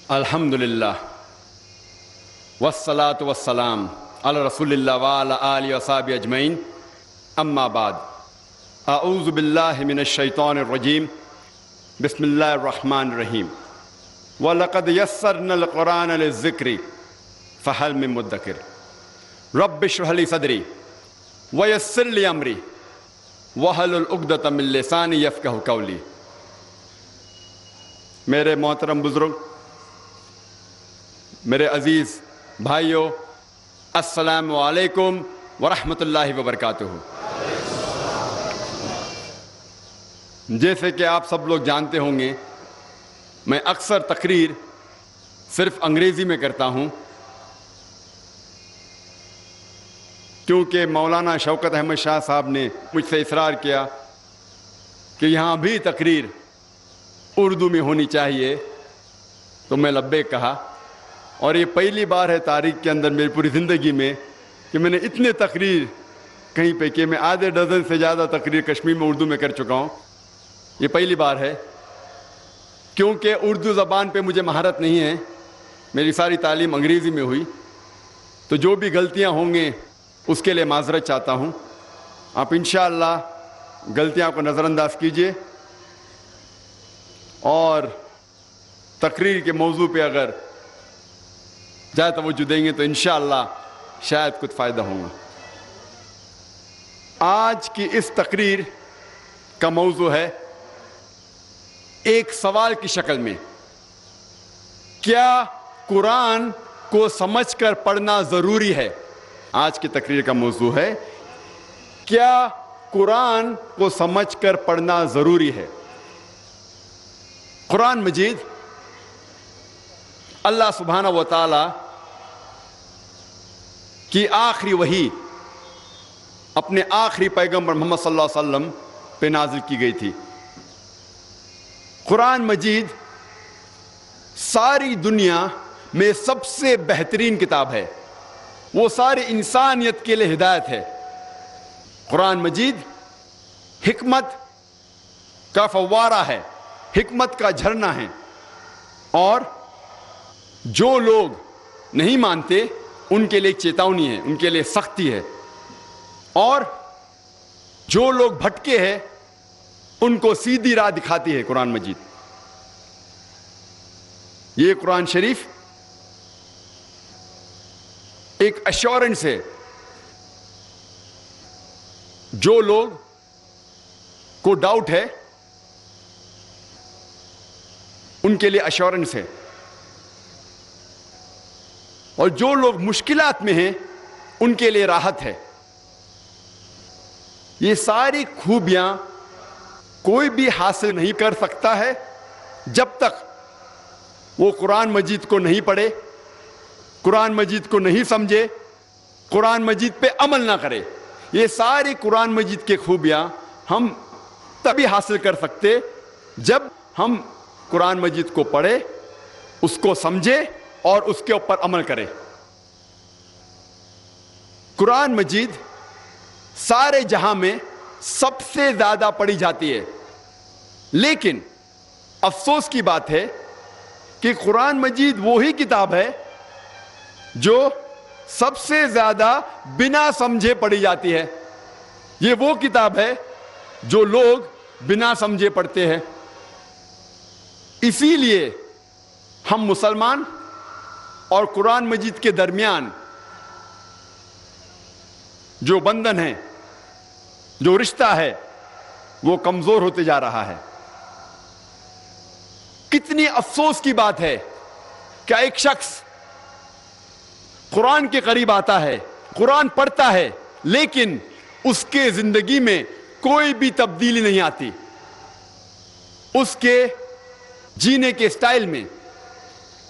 الحمدللہ والصلاة والسلام علی رسول اللہ وعلی آلہ وصحبہ اجمعین، اما بعد، اعوذ باللہ من الشیطان الرجیم، بسم اللہ الرحمن الرحیم۔ وَلَقَدْ يَسَّرْنَا الْقُرْآنَ لِلذِّكْرِ فَهَلْ مِن مُدَّكِرٍ رَبِّ اشْرَحْ لِي صَدْرِي وَيَسِّرْ لِي أَمْرِي وَاحْلُلْ عُقْدَةً مِّن لِّسَانِي يَفْقَهُوا قَوْلِي۔ میرے محترم بزرگ، میرے عزیز بھائیوں، السلام علیکم ورحمۃ اللہ وبرکاتہ۔ جیسے کہ آپ سب لوگ جانتے ہوں گے، میں اکثر تقریر صرف انگریزی میں کرتا ہوں، کیونکہ مولانا شوکت احمد شاہ صاحب نے مجھ سے اصرار کیا کہ یہاں بھی تقریر اردو میں ہونی چاہیے، تو میں لبیک کہا۔ اور یہ پہلی بار ہے تاریخ کے اندر میری پوری زندگی میں کہ میں نے اتنے تقریر کہیں پہ کہ میں آدھے ڈزن سے زیادہ تقریر کشمیر میں اردو میں کر چکا ہوں۔ یہ پہلی بار ہے، کیونکہ اردو زبان پہ مجھے مہارت نہیں ہے، میری ساری تعلیم انگریزی میں ہوئی، تو جو بھی غلطیاں ہوں گے اس کے لیے معذرت چاہتا ہوں۔ آپ انشاءاللہ غلطیاں کو نظر انداز کیجئے، اور تقریر کے موضوع پہ اگر زیادہ توجہ دیں گے تو انشاءاللہ شاید کچھ فائدہ ہوگا۔ آج کی اس تقریر کا موضوع ہے ایک سوال کی شکل میں، کیا قرآن کو سمجھ کر پڑھنا ضروری ہے؟ آج کی تقریر کا موضوع ہے کیا قرآن کو سمجھ کر پڑھنا ضروری ہے؟ قرآن مجید اللہ سبحانہ و تعالی کی آخری وحی اپنے آخری پیغمبر محمد صلی اللہ علیہ وسلم پہ نازل کی گئی تھی۔ قرآن مجید ساری دنیا میں سب سے بہترین کتاب ہے، وہ ساری انسانیت کے لیے ہدایت ہے۔ قرآن مجید حکمت کا فوارہ ہے، حکمت کا جھرنا ہے، اور جو لوگ نہیں مانتے ان کے لیے چیتونی ہے، ان کے لیے سختی ہے، اور جو لوگ بھٹکے ہیں ان کو سیدھی راہ دکھاتی ہے قرآن مجید۔ یہ قرآن شریف ایک ایشورنس ہے، جو لوگ کو ڈاؤٹ ہے ان کے لیے ایشورنس ہے، اور جو لوگ مشکلات میں ہیں ان کے لیے راحت ہے۔ یہ ساری خوبیاں کوئی بھی حاصل نہیں کر سکتا ہے جب تک وہ قرآن مجید کو نہیں پڑھے، قرآن مجید کو نہیں سمجھے، قرآن مجید پہ عمل نہ کرے۔ یہ ساری قرآن مجید کی خوبیاں ہم تبھی حاصل کر سکتے جب ہم قرآن مجید کو پڑھے، اس کو سمجھے اور اس کے اوپر عمل کرے۔ قرآن مجید سارے جہاں میں سب سے زیادہ پڑھی جاتی ہے، لیکن افسوس کی بات ہے کہ قرآن مجید وہی کتاب ہے جو سب سے زیادہ بنا سمجھے پڑھی جاتی ہے۔ یہ وہ کتاب ہے جو لوگ بنا سمجھے پڑھتے ہیں۔ اسی لیے ہم مسلمان اور قرآن مجید کے درمیان جو بندھن ہے، جو رشتہ ہے، وہ کمزور ہوتے جا رہا ہے۔ کتنی افسوس کی بات ہے کہ ایک شخص قرآن کے قریب آتا ہے، قرآن پڑھتا ہے، لیکن اس کے زندگی میں کوئی بھی تبدیلی نہیں آتی، اس کے جینے کے سٹائل میں،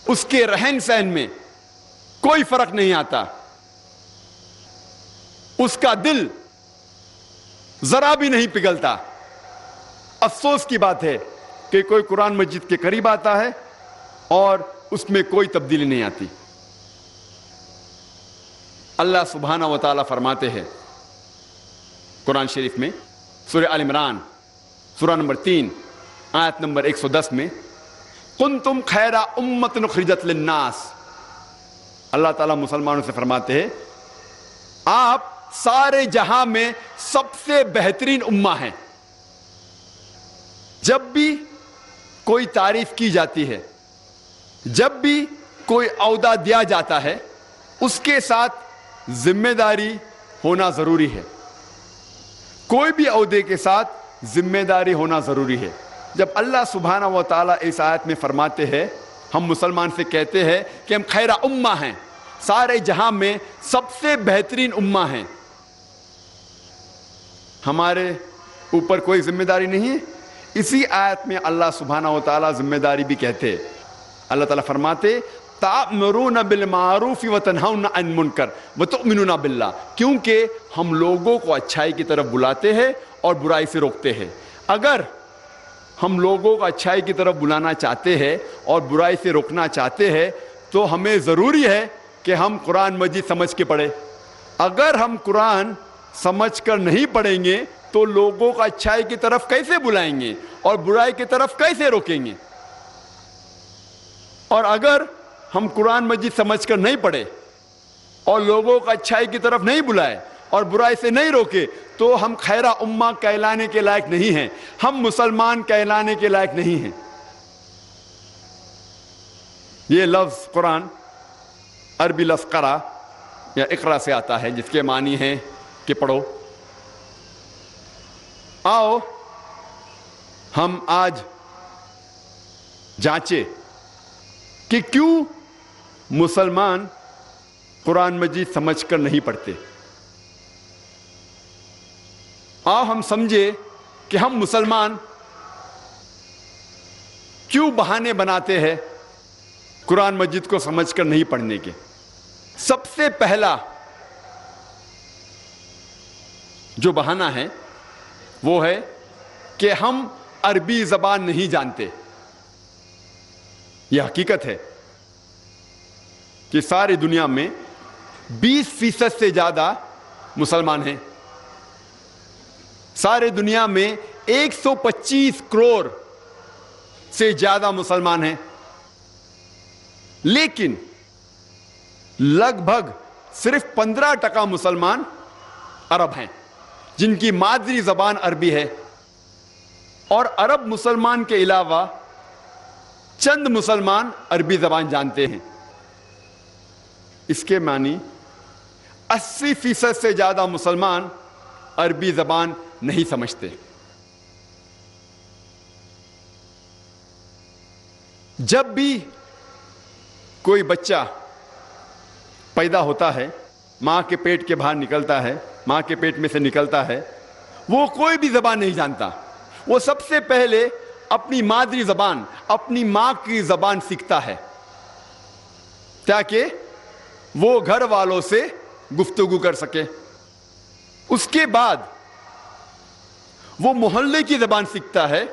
اس کے رہن سہن میں کوئی فرق نہیں آتا، اس کا دل ذرا بھی نہیں پگھلتا۔ افسوس کی بات ہے کہ کوئی قرآن مجید کے قریب آتا ہے اور اس میں کوئی تبدیلی نہیں آتی۔ اللہ سبحانہ و تعالیٰ فرماتے ہیں قرآن شریف میں، سورہ آل عمران سورہ نمبر 3 آیت نمبر 110 میں، کنتم خیر امۃ اخرجت للناس. اللہ تعالیٰ مسلمانوں سے فرماتے ہیں آپ سارے جہاں میں سب سے بہترین امہ ہیں. جب بھی کوئی تعریف کی جاتی ہے، جب بھی کوئی عہدہ دیا جاتا ہے، اس کے ساتھ ذمہ داری ہونا ضروری ہے. کوئی بھی عہدے کے ساتھ ذمہ داری ہونا ضروری ہے. جب اللہ سبحانہ و تعالیٰ اس آیت میں فرماتے ہیں، ہم مسلمان سے کہتے ہیں کہ ہم خیر امہ ہیں، سارے جہاں میں سب سے بہترین امہ ہیں، ہمارے اوپر کوئی ذمہ داری نہیں ہے. اسی آیت میں اللہ سبحانہ و تعالیٰ ذمہ داری بھی کہتے. اللہ تعالیٰ فرماتے تأمرون بالمعروف وتنہون عن المنکر وتؤمنون باللہ، کیونکہ ہم لوگوں کو اچھائی کی طرف بلاتے ہیں اور برائی سے روکتے ہیں. اگر ہم لوگوں کو اچھائی کی طرف بلانا چاہتے ہیں اور برائی سے روکنا چاہتے ہیں تو ہمیں ضروری ہے کہ ہم قرآن مجید سمجھ کے پڑھیں. اگر ہم قرآن سمجھ کر نہیں پڑھیں گے تو لوگوں کو اچھائی کی طرف کیسے بلائیں گے اور برائی کی طرف کیسے روکیں گے؟ اور اگر ہم قرآن مجید سمجھ کر نہیں پڑھے اور لوگوں کو اچھائی کی طرف نہیں بلائے اور برائی سے نہیں روکے تو ہم خیرہ امہ کہلانے کے لائق نہیں ہیں، ہم مسلمان کہلانے کے لائق نہیں ہیں. یہ لفظ قرآن عربی لفظ قرأ یا اقرا سے آتا ہے، جس کے معنی ہے کہ پڑھو. آؤ ہم آج جانچے کہ کیوں مسلمان قرآن مجید سمجھ کر نہیں پڑھتے. آؤ ہم سمجھے کہ ہم مسلمان کیوں بہانے بناتے ہیں قرآن مجید کو سمجھ کر نہیں پڑھنے کے. سب سے پہلا جو بہانہ ہے وہ ہے کہ ہم عربی زبان نہیں جانتے. یہ حقیقت ہے کہ ساری دنیا میں 20% سے زیادہ مسلمان ہیں. سارے دنیا میں 125 کروڑ سے زیادہ مسلمان ہیں، لیکن لگ بھگ صرف 15% مسلمان عرب ہیں جن کی مادری زبان عربی ہے. اور عرب مسلمان کے علاوہ چند مسلمان عربی زبان جانتے ہیں. اس کے معنی 80% سے زیادہ مسلمان عربی زبان نہیں سمجھتے. جب بھی کوئی بچہ پیدا ہوتا ہے، ماں کے پیٹ کے باہر نکلتا ہے، ماں کے پیٹ میں سے نکلتا ہے، وہ کوئی بھی زبان نہیں جانتا. وہ سب سے پہلے اپنی مادری زبان، اپنی ماں کی زبان سیکھتا ہے تاکہ وہ گھر والوں سے گفتگو کر سکے. اس کے بعد وہ محلے کی زبان سیکھتا ہے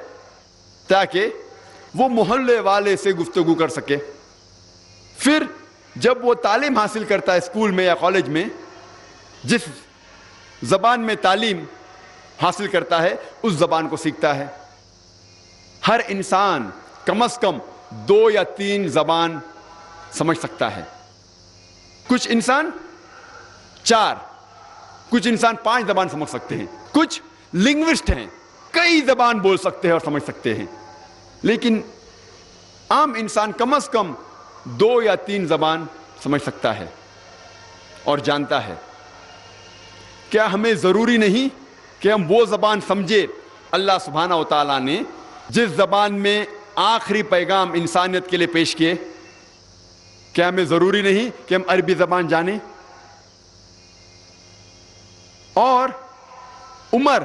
تاکہ وہ محلے والے سے گفتگو کر سکے. پھر جب وہ تعلیم حاصل کرتا ہے اسکول میں یا کالج میں، جس زبان میں تعلیم حاصل کرتا ہے اس زبان کو سیکھتا ہے. ہر انسان کم از کم 2 یا 3 زبان سمجھ سکتا ہے. کچھ انسان 4، کچھ انسان 5 زبان سمجھ سکتے ہیں. کچھ لنگوسٹ ہیں، کئی زبان بول سکتے ہیں اور سمجھ سکتے ہیں، لیکن عام انسان کم از کم 2 یا 3 زبان سمجھ سکتا ہے اور جانتا ہے. کیا ہمیں ضروری نہیں کہ ہم وہ زبان سمجھے اللہ سبحانہ و تعالیٰ نے جس زبان میں آخری پیغام انسانیت کے لیے پیش کیے؟ کیا ہمیں ضروری نہیں کہ ہم عربی زبان جانیں؟ اور عمر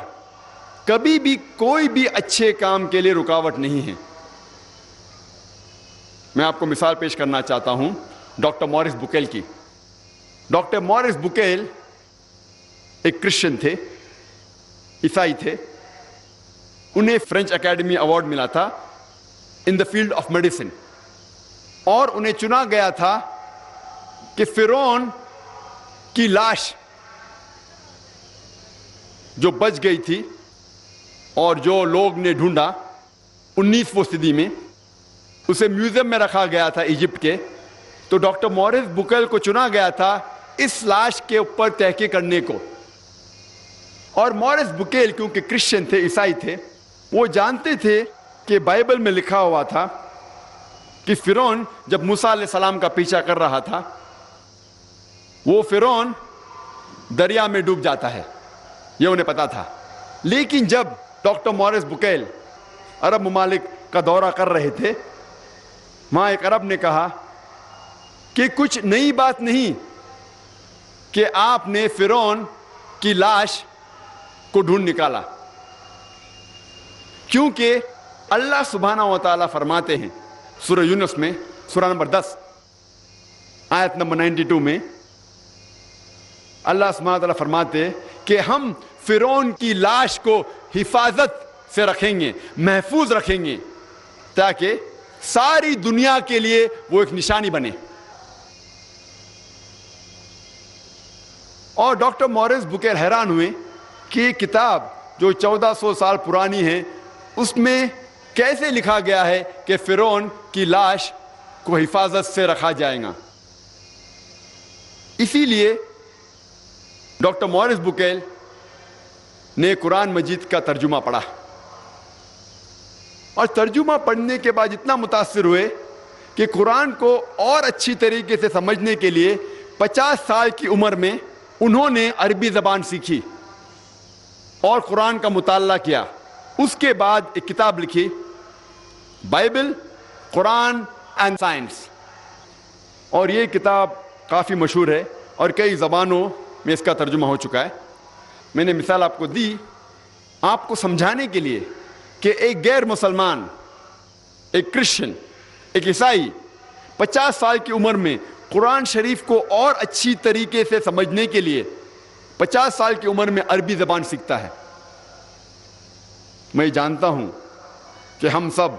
کبھی بھی کوئی بھی اچھے کام کے لیے رکاوٹ نہیں ہے. میں آپ کو مثال پیش کرنا چاہتا ہوں ڈاکٹر مورس بکیل کی. ڈاکٹر مورس بکیل ایک کرسچن تھے، عیسائی تھے. انہیں فرینچ اکیڈمی ایوارڈ ملا تھا ان دا فیلڈ آف میڈیسن، اور انہیں چنا گیا تھا کہ فرعون کی لاش جو بچ گئی تھی اور جو لوگ نے ڈھونڈا 19ویں صدی میں، اسے میوزیم میں رکھا گیا تھا ایجپٹ کے. تو ڈاکٹر مورس بکیل کو چنا گیا تھا اس لاش کے اوپر تحقیق کرنے کو. اور مورس بکیل کیونکہ کرسچن تھے, عیسائی تھے, وہ جانتے تھے کہ بائبل میں لکھا ہوا تھا کہ فرعون جب موسیٰ علیہ السلام کا پیچھا کر رہا تھا, وہ فرعون دریا میں ڈوب جاتا ہے, یہ انہیں پتا تھا. لیکن جب ڈاکٹر مورس بکیل عرب ممالک کا دورہ کر رہے تھے, وہاں ایک عرب نے کہا کہ کچھ نئی بات نہیں کہ آپ نے فرعون کی لاش کو ڈھونڈ نکالا, کیونکہ اللہ سبحانہ و تعالیٰ فرماتے ہیں سورہ یونس میں, سورہ نمبر 10 آیت نمبر 92 میں, اللہ سبحانہ و تعالیٰ فرماتے کہ ہم فرعون کی لاش کو حفاظت سے رکھیں گے, محفوظ رکھیں گے, تاکہ ساری دنیا کے لیے وہ ایک نشانی بنے. اور ڈاکٹر مورس بکیل حیران ہوئے کہ یہ کتاب جو 1400 سال پرانی ہے, اس میں کیسے لکھا گیا ہے کہ فرعون کی لاش کو حفاظت سے رکھا جائے گا. اسی لیے ڈاکٹر مورس بکیل نے قرآن مجید کا ترجمہ پڑھا, اور ترجمہ پڑھنے کے بعد اتنا متاثر ہوئے کہ قرآن کو اور اچھی طریقے سے سمجھنے کے لیے 50 سال کی عمر میں انہوں نے عربی زبان سیکھی اور قرآن کا مطالعہ کیا. اس کے بعد ایک کتاب لکھی, بائبل, قرآن اینڈ سائنس, اور یہ کتاب کافی مشہور ہے اور کئی زبانوں میں اس کا ترجمہ ہو چکا ہے. میں نے مثال آپ کو دی آپ کو سمجھانے کے لیے کہ ایک غیر مسلمان, ایک کرسچن, ایک عیسائی 50 سال کی عمر میں قرآن شریف کو اور اچھی طریقے سے سمجھنے کے لیے 50 سال کی عمر میں عربی زبان سیکھتا ہے. میں جانتا ہوں کہ ہم سب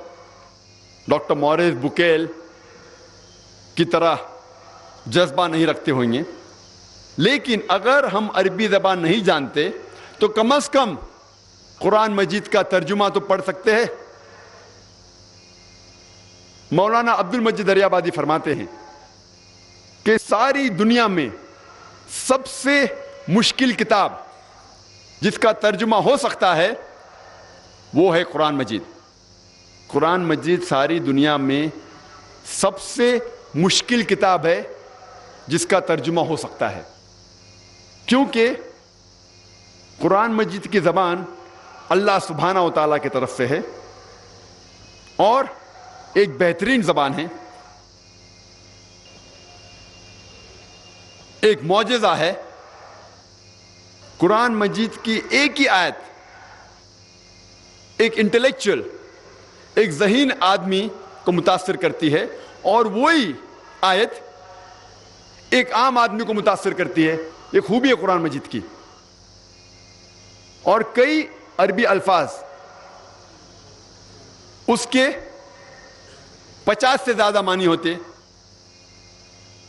ڈاکٹر مورس بکیل کی طرح جذبہ نہیں رکھتے ہوں گے, لیکن اگر ہم عربی زبان نہیں جانتے تو کم از کم قرآن مجید کا ترجمہ تو پڑھ سکتے ہیں. مولانا عبد المجید دریابادی فرماتے ہیں کہ ساری دنیا میں سب سے مشکل کتاب جس کا ترجمہ ہو سکتا ہے وہ ہے قرآن مجید. قرآن مجید ساری دنیا میں سب سے مشکل کتاب ہے جس کا ترجمہ ہو سکتا ہے, کیونکہ قرآن مجید کی زبان اللہ سبحانہ و تعالیٰ کی طرف سے ہے اور ایک بہترین زبان ہے, ایک معجزہ ہے. قرآن مجید کی ایک ہی آیت ایک انٹلیکچوئل, ایک ذہین آدمی کو متاثر کرتی ہے, اور وہی آیت ایک عام آدمی کو متاثر کرتی ہے. یہ خوبی ہے قرآن مجید کی. اور کئی عربی الفاظ اس کے 50 سے زیادہ معنی ہوتے.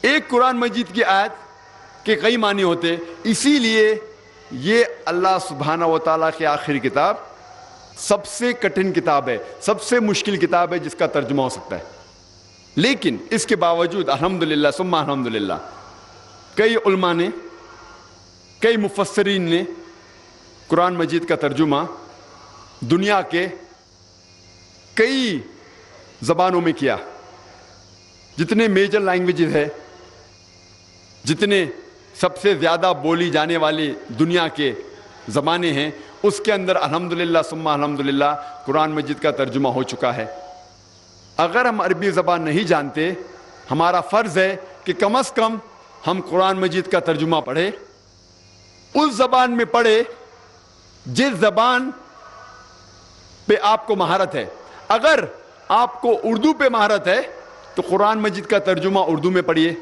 ایک قرآن مجید کی آیت کے کئی معنی ہوتے. اسی لیے یہ اللہ سبحانہ و تعالیٰ کی آخری کتاب سب سے کٹھن کتاب ہے, سب سے مشکل کتاب ہے جس کا ترجمہ ہو سکتا ہے. لیکن اس کے باوجود الحمدللہ ثم الحمدللہ کئی علماء نے, کئی مفسرین نے قرآن مجید کا ترجمہ دنیا کے کئی زبانوں میں کیا. جتنے میجر لینگویجز ہے, جتنے سب سے زیادہ بولی جانے والی دنیا کے زبانیں ہیں, اس کے اندر الحمدللہ ثم الحمدللہ قرآن مجید کا ترجمہ ہو چکا ہے. اگر ہم عربی زبان نہیں جانتے, ہمارا فرض ہے کہ کم از کم ہم قرآن مجید کا ترجمہ پڑھیں, اس زبان میں پڑھے جس زبان پہ آپ کو مہارت ہے. اگر آپ کو اردو پہ مہارت ہے تو قرآن مجید کا ترجمہ اردو میں پڑھیے.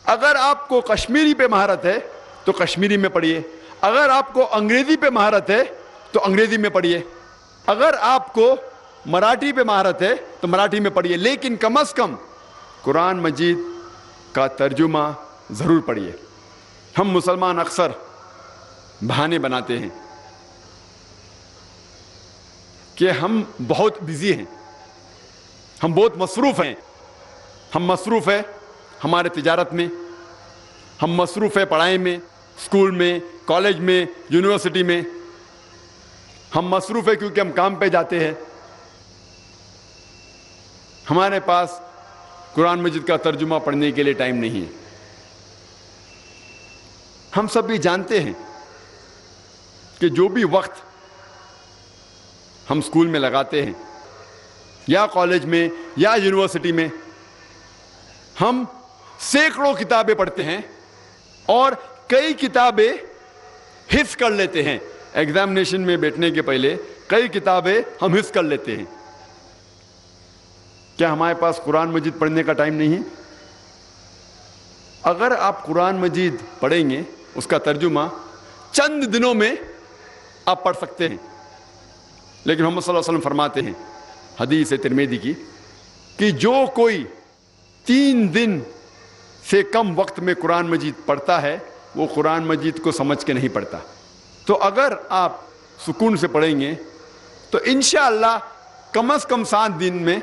اگر آپ کو کشمیری پہ مہارت ہے تو کشمیری میں پڑھیے. اگر آپ کو انگریزی پہ مہارت ہے تو انگریزی میں پڑھیے. اگر آپ کو مراٹھی پہ مہارت ہے تو مراٹھی میں پڑھیے. لیکن کم از کم قرآن مجید کا ترجمہ ضرور پڑھیے. ہم مسلمان اکثر بہانے بناتے ہیں کہ ہم بہت بزی ہیں, ہم بہت مصروف ہیں. ہم مصروف ہیں ہمارے تجارت میں، ہم مصروف ہیں پڑھائی میں، اسکول میں، کالج میں، یونیورسٹی میں. ہم مصروف ہیں کیونکہ ہم کام پہ جاتے ہیں. ہمارے پاس قرآن مجید کا ترجمہ پڑھنے کے لیے ٹائم نہیں ہے. ہم سب بھی جانتے ہیں کہ جو بھی وقت ہم اسکول میں لگاتے ہیں یا کالج میں یا یونیورسٹی میں، ہم سینکڑوں کتابیں پڑھتے ہیں اور کئی کتابیں حفظ کر لیتے ہیں. ایگزامینیشن میں بیٹھنے کے پہلے کئی کتابیں ہم حفظ کر لیتے ہیں. کیا ہمارے پاس قرآن مجید پڑھنے کا ٹائم نہیں ہے؟ اگر آپ قرآن مجید پڑھیں گے، اس کا ترجمہ چند دنوں میں آپ پڑھ سکتے ہیں. لیکن محمد صلی اللہ علیہ وسلم فرماتے ہیں حدیث ترمذی کی کہ جو کوئی 3 دن سے کم وقت میں قرآن مجید پڑھتا ہے وہ قرآن مجید کو سمجھ کے نہیں پڑھتا. تو اگر آپ سکون سے پڑھیں گے تو انشاءاللہ کم از کم 7 دن میں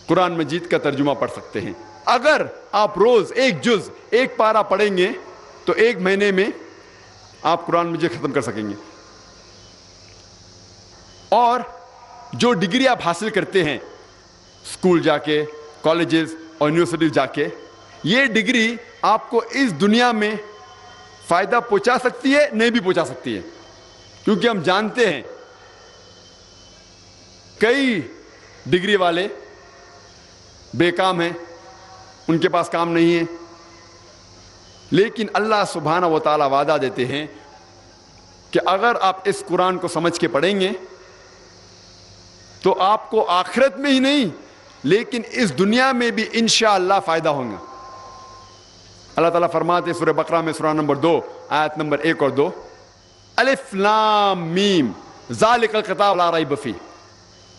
قرآن مجید کا ترجمہ پڑھ سکتے ہیں. اگر آپ روز 1 جز 1 پارہ پڑھیں گے تو 1 مہینے میں آپ قرآن مجید ختم کر سکیں گے. اور جو ڈگری آپ حاصل کرتے ہیں اسکول جا کے، کالجز اور یونیورسٹیز جا کے، یہ ڈگری آپ کو اس دنیا میں فائدہ پہنچا سکتی ہے، نہیں بھی پہنچا سکتی ہے. کیونکہ ہم جانتے ہیں کئی ڈگری والے بے کام ہیں، ان کے پاس کام نہیں ہے. لیکن اللہ سبحانہ و تعالیٰ وعدہ دیتے ہیں کہ اگر آپ اس قرآن کو سمجھ کے پڑھیں گے تو آپ کو آخرت میں ہی نہیں لیکن اس دنیا میں بھی انشاءاللہ فائدہ ہوگا. اللہ تعالیٰ فرماتے سورہ بقرہ میں سورہ نمبر 2 آیت نمبر 1 اور 2، الف لام میم ذالک الکتاب لا ریب فیہ.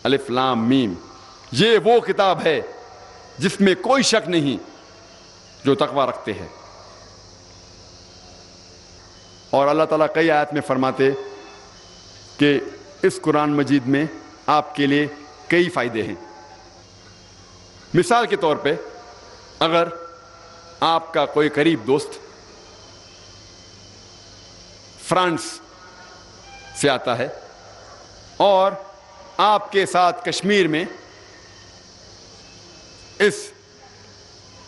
الف لام میم، یہ وہ کتاب ہے جس میں کوئی شک نہیں جو تقوی رکھتے ہیں. اور اللہ تعالیٰ کئی آیت میں فرماتے کہ اس قرآن مجید میں آپ کے لیے کئی فائدے ہیں. مثال کے طور پہ اگر آپ کا کوئی قریب دوست فرانس سے آتا ہے اور آپ کے ساتھ کشمیر میں اس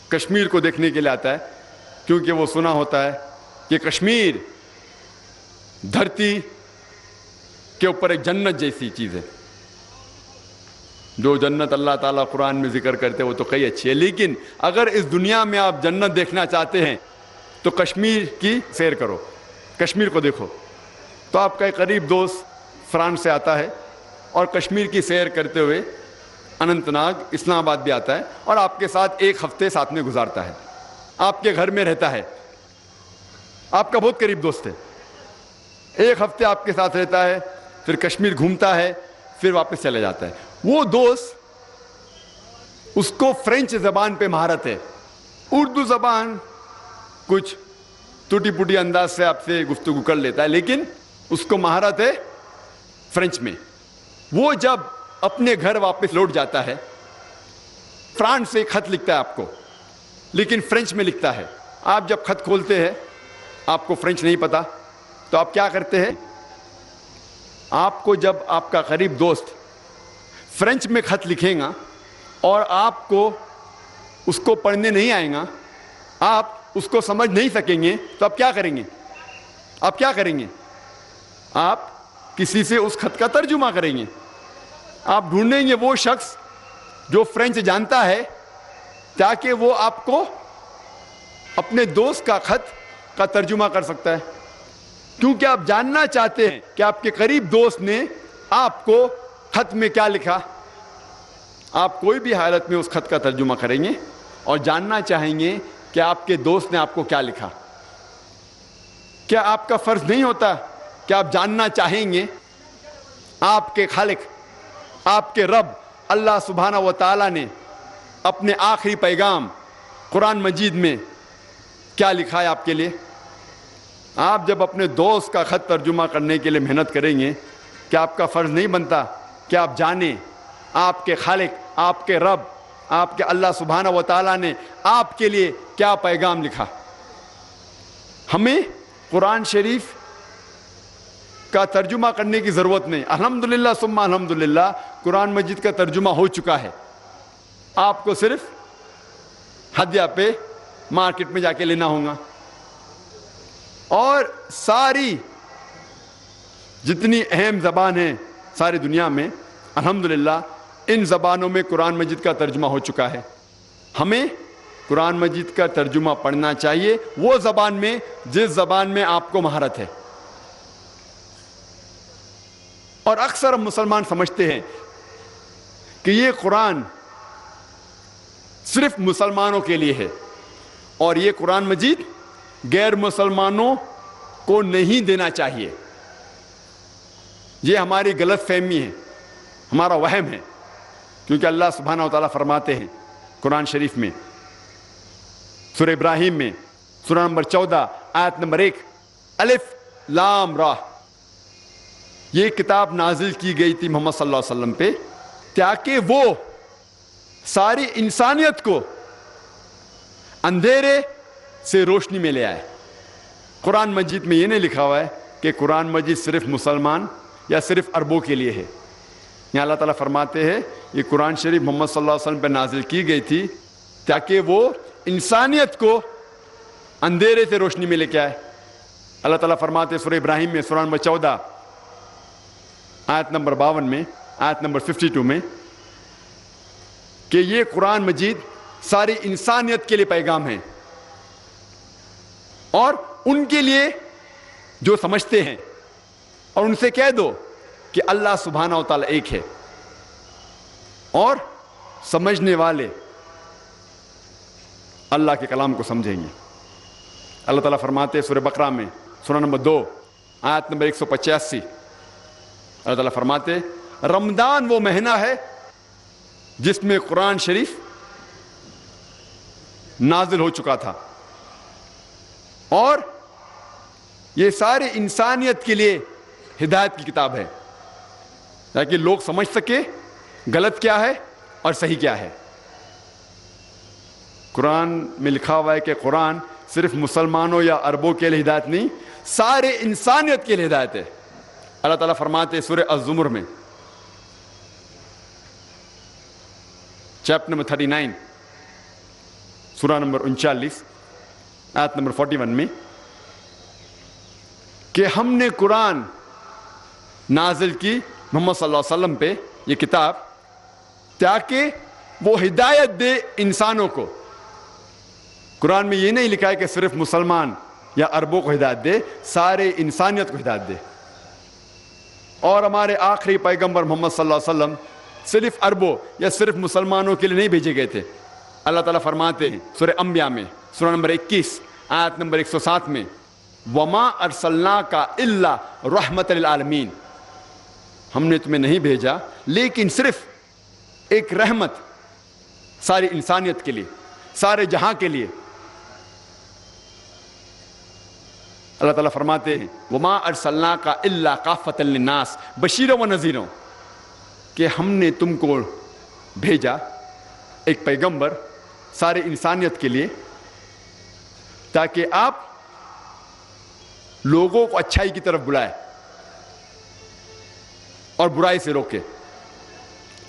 کشمیر کو دیکھنے کے لیے آتا ہے، کیونکہ وہ سنا ہوتا ہے کہ کشمیر دھرتی کے اوپر ایک جنت جیسی چیز ہے. جو جنت اللہ تعالیٰ قرآن میں ذکر کرتے ہیں وہ تو کئی اچھی ہے، لیکن اگر اس دنیا میں آپ جنت دیکھنا چاہتے ہیں تو کشمیر کی سیر کرو، کشمیر کو دیکھو. تو آپ کا ایک قریب دوست فرانس سے آتا ہے اور کشمیر کی سیر کرتے ہوئے اننت ناگ، اسلام آباد بھی آتا ہے اور آپ کے ساتھ 1 ہفتے ساتھ میں گزارتا ہے، آپ کے گھر میں رہتا ہے، آپ کا بہت قریب دوست ہے. 1 ہفتے آپ کے ساتھ رہتا ہے، پھر کشمیر گھومتا ہے، پھر واپس چلے جاتا ہے. وہ دوست، اس کو فرینچ زبان پہ مہارت ہے، اردو زبان کچھ ٹوٹی پوٹی انداز سے آپ سے گفتگو کر لیتا ہے، لیکن اس کو مہارت ہے فرینچ میں. وہ جب اپنے گھر واپس لوٹ جاتا ہے، فرانس سے ایک خط لکھتا ہے آپ کو، لیکن فرینچ میں لکھتا ہے. آپ جب خط کھولتے ہیں، آپ کو فرینچ نہیں پتا، تو آپ کیا کرتے ہیں؟ آپ کو جب آپ کا قریب دوست فرینچ میں خط لکھے گا اور آپ کو اس کو پڑھنے نہیں آئے گا، آپ اس کو سمجھ نہیں سکیں گے، تو آپ کیا کریں گے؟ آپ کیا کریں گے؟ آپ کسی سے اس خط کا ترجمہ کریں گے. آپ ڈھونڈیں گے وہ شخص جو فرینچ جانتا ہے تاکہ وہ آپ کو اپنے دوست کا خط کا ترجمہ کر سکتا ہے. کیونکہ آپ جاننا چاہتے ہیں کہ آپ کے قریب دوست نے آپ کو خط میں کیا لکھا. آپ کوئی بھی حالت میں اس خط کا ترجمہ کریں گے اور جاننا چاہیں گے کہ آپ کے دوست نے آپ کو کیا لکھا. کیا آپ کا فرض نہیں ہوتا کہ آپ جاننا چاہیں گے آپ کے خالق، آپ کے رب اللہ سبحانہ و تعالیٰ نے اپنے آخری پیغام قرآن مجید میں کیا لکھا ہے آپ کے لیے؟ آپ جب اپنے دوست کا خط ترجمہ کرنے کے لیے محنت کریں گے، کیا آپ کا فرض نہیں بنتا کہ آپ جانیں آپ کے خالق, آپ کے رب, آپ کے اللہ سبحانہ و تعالیٰ نے آپ کے لیے کیا پیغام لکھا. ہمیں قرآن شریف کا ترجمہ کرنے کی ضرورت نہیں. الحمدللہ ثم الحمدللہ قرآن مجید کا ترجمہ ہو چکا ہے. آپ کو صرف ہدیہ پہ مارکیٹ میں جا کے لینا ہوگا. اور ساری جتنی اہم زبان ہیں ساری دنیا میں, الحمدللہ ان زبانوں میں قرآن مجید کا ترجمہ ہو چکا ہے. ہمیں قرآن مجید کا ترجمہ پڑھنا چاہیے وہ زبان میں جس زبان میں آپ کو مہارت ہے. اور اکثر ہم مسلمان سمجھتے ہیں کہ یہ قرآن صرف مسلمانوں کے لیے ہے اور یہ قرآن مجید غیر مسلمانوں کو نہیں دینا چاہیے. یہ ہماری غلط فہمی ہے, ہمارا وہم ہے. کیونکہ اللہ سبحانہ و تعالیٰ فرماتے ہیں قرآن شریف میں, سورہ ابراہیم میں سورہ نمبر 14 آیت نمبر 1, الف لام را, یہ کتاب نازل کی گئی تھی محمد صلی اللہ علیہ وسلم پہ تاکہ وہ ساری انسانیت کو اندھیرے سے روشنی میں لے آئے. قرآن مجید میں یہ نہیں لکھا ہوا ہے کہ قرآن مجید صرف مسلمان یا صرف عربوں کے لیے ہے. یہاں اللہ تعالیٰ فرماتے ہیں یہ قرآن شریف محمد صلی اللہ علیہ وسلم پہ نازل کی گئی تھی تاکہ وہ انسانیت کو اندھیرے سے روشنی میں لے کے آئے. اللہ تعالیٰ فرماتے ہیں سورہ ابراہیم میں سورہ نمبر 14 آیت نمبر 52 میں, آیت نمبر 52 میں, کہ یہ قرآن مجید ساری انسانیت کے لیے پیغام ہے. اور ان کے لیے جو سمجھتے ہیں, اور ان سے کہہ دو کہ اللہ سبحانہ و تعالیٰ ایک ہے. اور سمجھنے والے اللہ کے کلام کو سمجھیں گے. اللہ تعالیٰ فرماتے ہیں سورہ بقرہ میں سورہ نمبر 2 آیت نمبر 185, اللہ تعالیٰ فرماتے رمضان وہ مہینہ ہے جس میں قرآن شریف نازل ہو چکا تھا اور یہ ساری انسانیت کے لیے ہدایت کی کتاب ہے تاکہ لوگ سمجھ سکے غلط کیا ہے اور صحیح کیا ہے. قرآن میں لکھا ہوا ہے کہ قرآن صرف مسلمانوں یا عربوں کے لیے ہدایت نہیں, سارے انسانیت کے لیے ہدایت ہے. اللہ تعالیٰ فرماتے ہیں سورہ الزمر میں چیپٹر نمبر 39 سورہ نمبر 39 آیت نمبر 41 میں کہ ہم نے قرآن نازل کی محمد صلی اللہ علیہ وسلم پہ یہ کتاب تاکہ وہ ہدایت دے انسانوں کو. قرآن میں یہ نہیں لکھا ہے کہ صرف مسلمان یا عربوں کو ہدایت دے, سارے انسانیت کو ہدایت دے. اور ہمارے آخری پیغمبر محمد صلی اللہ علیہ وسلم صرف عربوں یا صرف مسلمانوں کے لیے نہیں بھیجے گئے تھے. اللہ تعالیٰ فرماتے ہیں سورہ انبیاء میں سورہ نمبر 21 آیت نمبر 107 میں وَمَا أَرْسَلْنَاكَ إِلَّا رَحْمَةً لِلْعَالَمِينَ, ہم نے تمہیں نہیں بھیجا لیکن صرف ایک رحمت ساری انسانیت کے لیے, سارے جہاں کے لیے. اللہ تعالیٰ فرماتے ہیں وَمَا أَرْسَلْنَاكَ إِلَّا كَافَّةً لِلنَّاسِ بَشِيرًا وَنَذِيرًا, کہ ہم نے تم کو بھیجا ایک پیغمبر سارے انسانیت کے لیے تاکہ آپ لوگوں کو اچھائی کی طرف بلائے اور برائی سے روکے.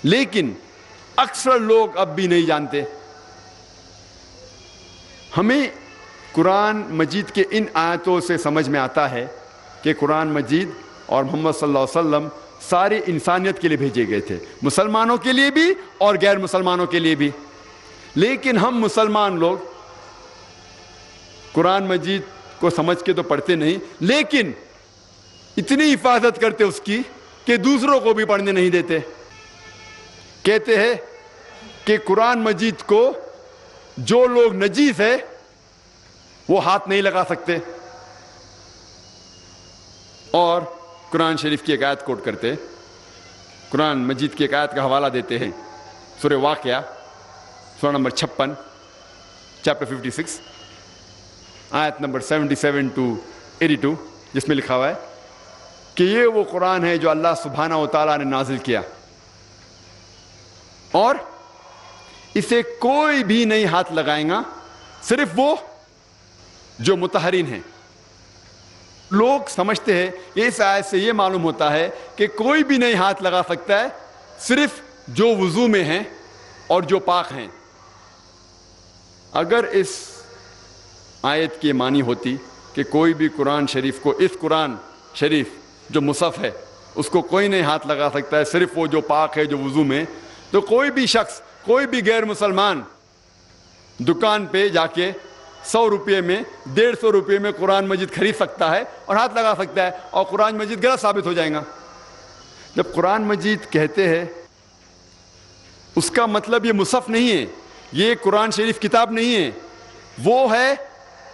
لیکن اکثر لوگ اب بھی نہیں جانتے. ہمیں قرآن مجید کے ان آیتوں سے سمجھ میں آتا ہے کہ قرآن مجید اور محمد صلی اللہ علیہ وسلم ساری انسانیت کے لیے بھیجے گئے تھے, مسلمانوں کے لیے بھی اور غیر مسلمانوں کے لیے بھی. لیکن ہم مسلمان لوگ قرآن مجید کو سمجھ کے تو پڑھتے نہیں, لیکن اتنی حفاظت کرتے اس کی کہ دوسروں کو بھی پڑھنے نہیں دیتے. کہتے ہیں کہ قرآن مجید کو جو لوگ نجیس ہے وہ ہاتھ نہیں لگا سکتے. اور قرآن شریف کی ایک آیت کوٹ کرتے, قرآن مجید کی ایک آیت کا حوالہ دیتے ہیں سورہ واقعہ سورہ نمبر 56 چیپٹر 56 آیت نمبر 77 to 82, جس میں لکھا ہوا ہے کہ یہ وہ قرآن ہے جو اللہ سبحانہ و تعالیٰ نے نازل کیا اور اسے کوئی بھی نہیں ہاتھ لگائے گا صرف وہ جو مطہرین ہیں۔ لوگ سمجھتے ہیں اس آیت سے یہ معلوم ہوتا ہے کہ کوئی بھی نہیں ہاتھ لگا سکتا ہے صرف جو وضو میں ہیں اور جو پاک ہیں۔ اگر اس آیت کی معنی ہوتی کہ کوئی بھی قرآن شریف کو، اس قرآن شریف جو مصحف ہے اس کو کوئی نہیں ہاتھ لگا سکتا ہے صرف وہ جو پاک ہے، جو وضو میں، تو کوئی بھی شخص، کوئی بھی غیر مسلمان دکان پہ جا کے 100 روپے میں، 150 روپے میں قرآن مجید خرید سکتا ہے اور ہاتھ لگا سکتا ہے، اور قرآن مجید غلط ثابت ہو جائے گا۔ جب قرآن مجید کہتے ہیں اس کا مطلب یہ مصحف نہیں ہے، یہ قرآن شریف کتاب نہیں ہے،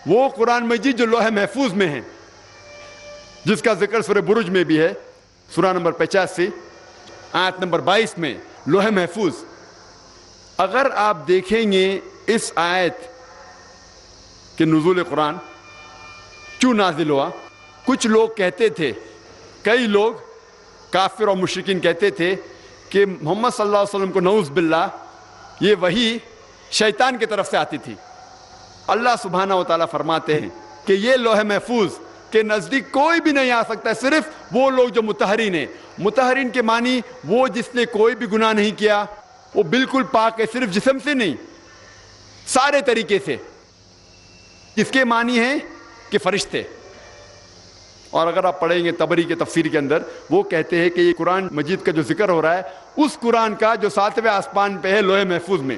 وہ قرآن مجید جو لوح محفوظ میں ہے، جس کا ذکر سورہ برج میں بھی ہے، سورہ نمبر 85 آیت نمبر 22 میں، لوح محفوظ۔ اگر آپ دیکھیں گے اس آیت کہ نزول قرآن کیوں نازل ہوا، کچھ لوگ کہتے تھے، کئی لوگ کافر اور مشرکین کہتے تھے کہ محمد صلی اللہ علیہ وسلم کو نعوذ باللہ یہ وحی شیطان کی طرف سے آتی تھی۔ اللہ سبحانہ و تعالیٰ فرماتے ہیں کہ یہ لوح محفوظ کے نزدیک کوئی بھی نہیں آ سکتا ہے، صرف وہ لوگ جو مطہرین ہیں۔ مطہرین کے معنی وہ جس نے کوئی بھی گناہ نہیں کیا، وہ بالکل پاک ہے، صرف جسم سے نہیں، سارے طریقے سے۔ اس کے معنی ہے کہ فرشتے۔ اور اگر آپ پڑھیں گے طبری کے تفسیر کے اندر، وہ کہتے ہیں کہ یہ قرآن مجید کا جو ذکر ہو رہا ہے اس قرآن کا جو 7ویں آسمان پہ ہے لوح محفوظ میں،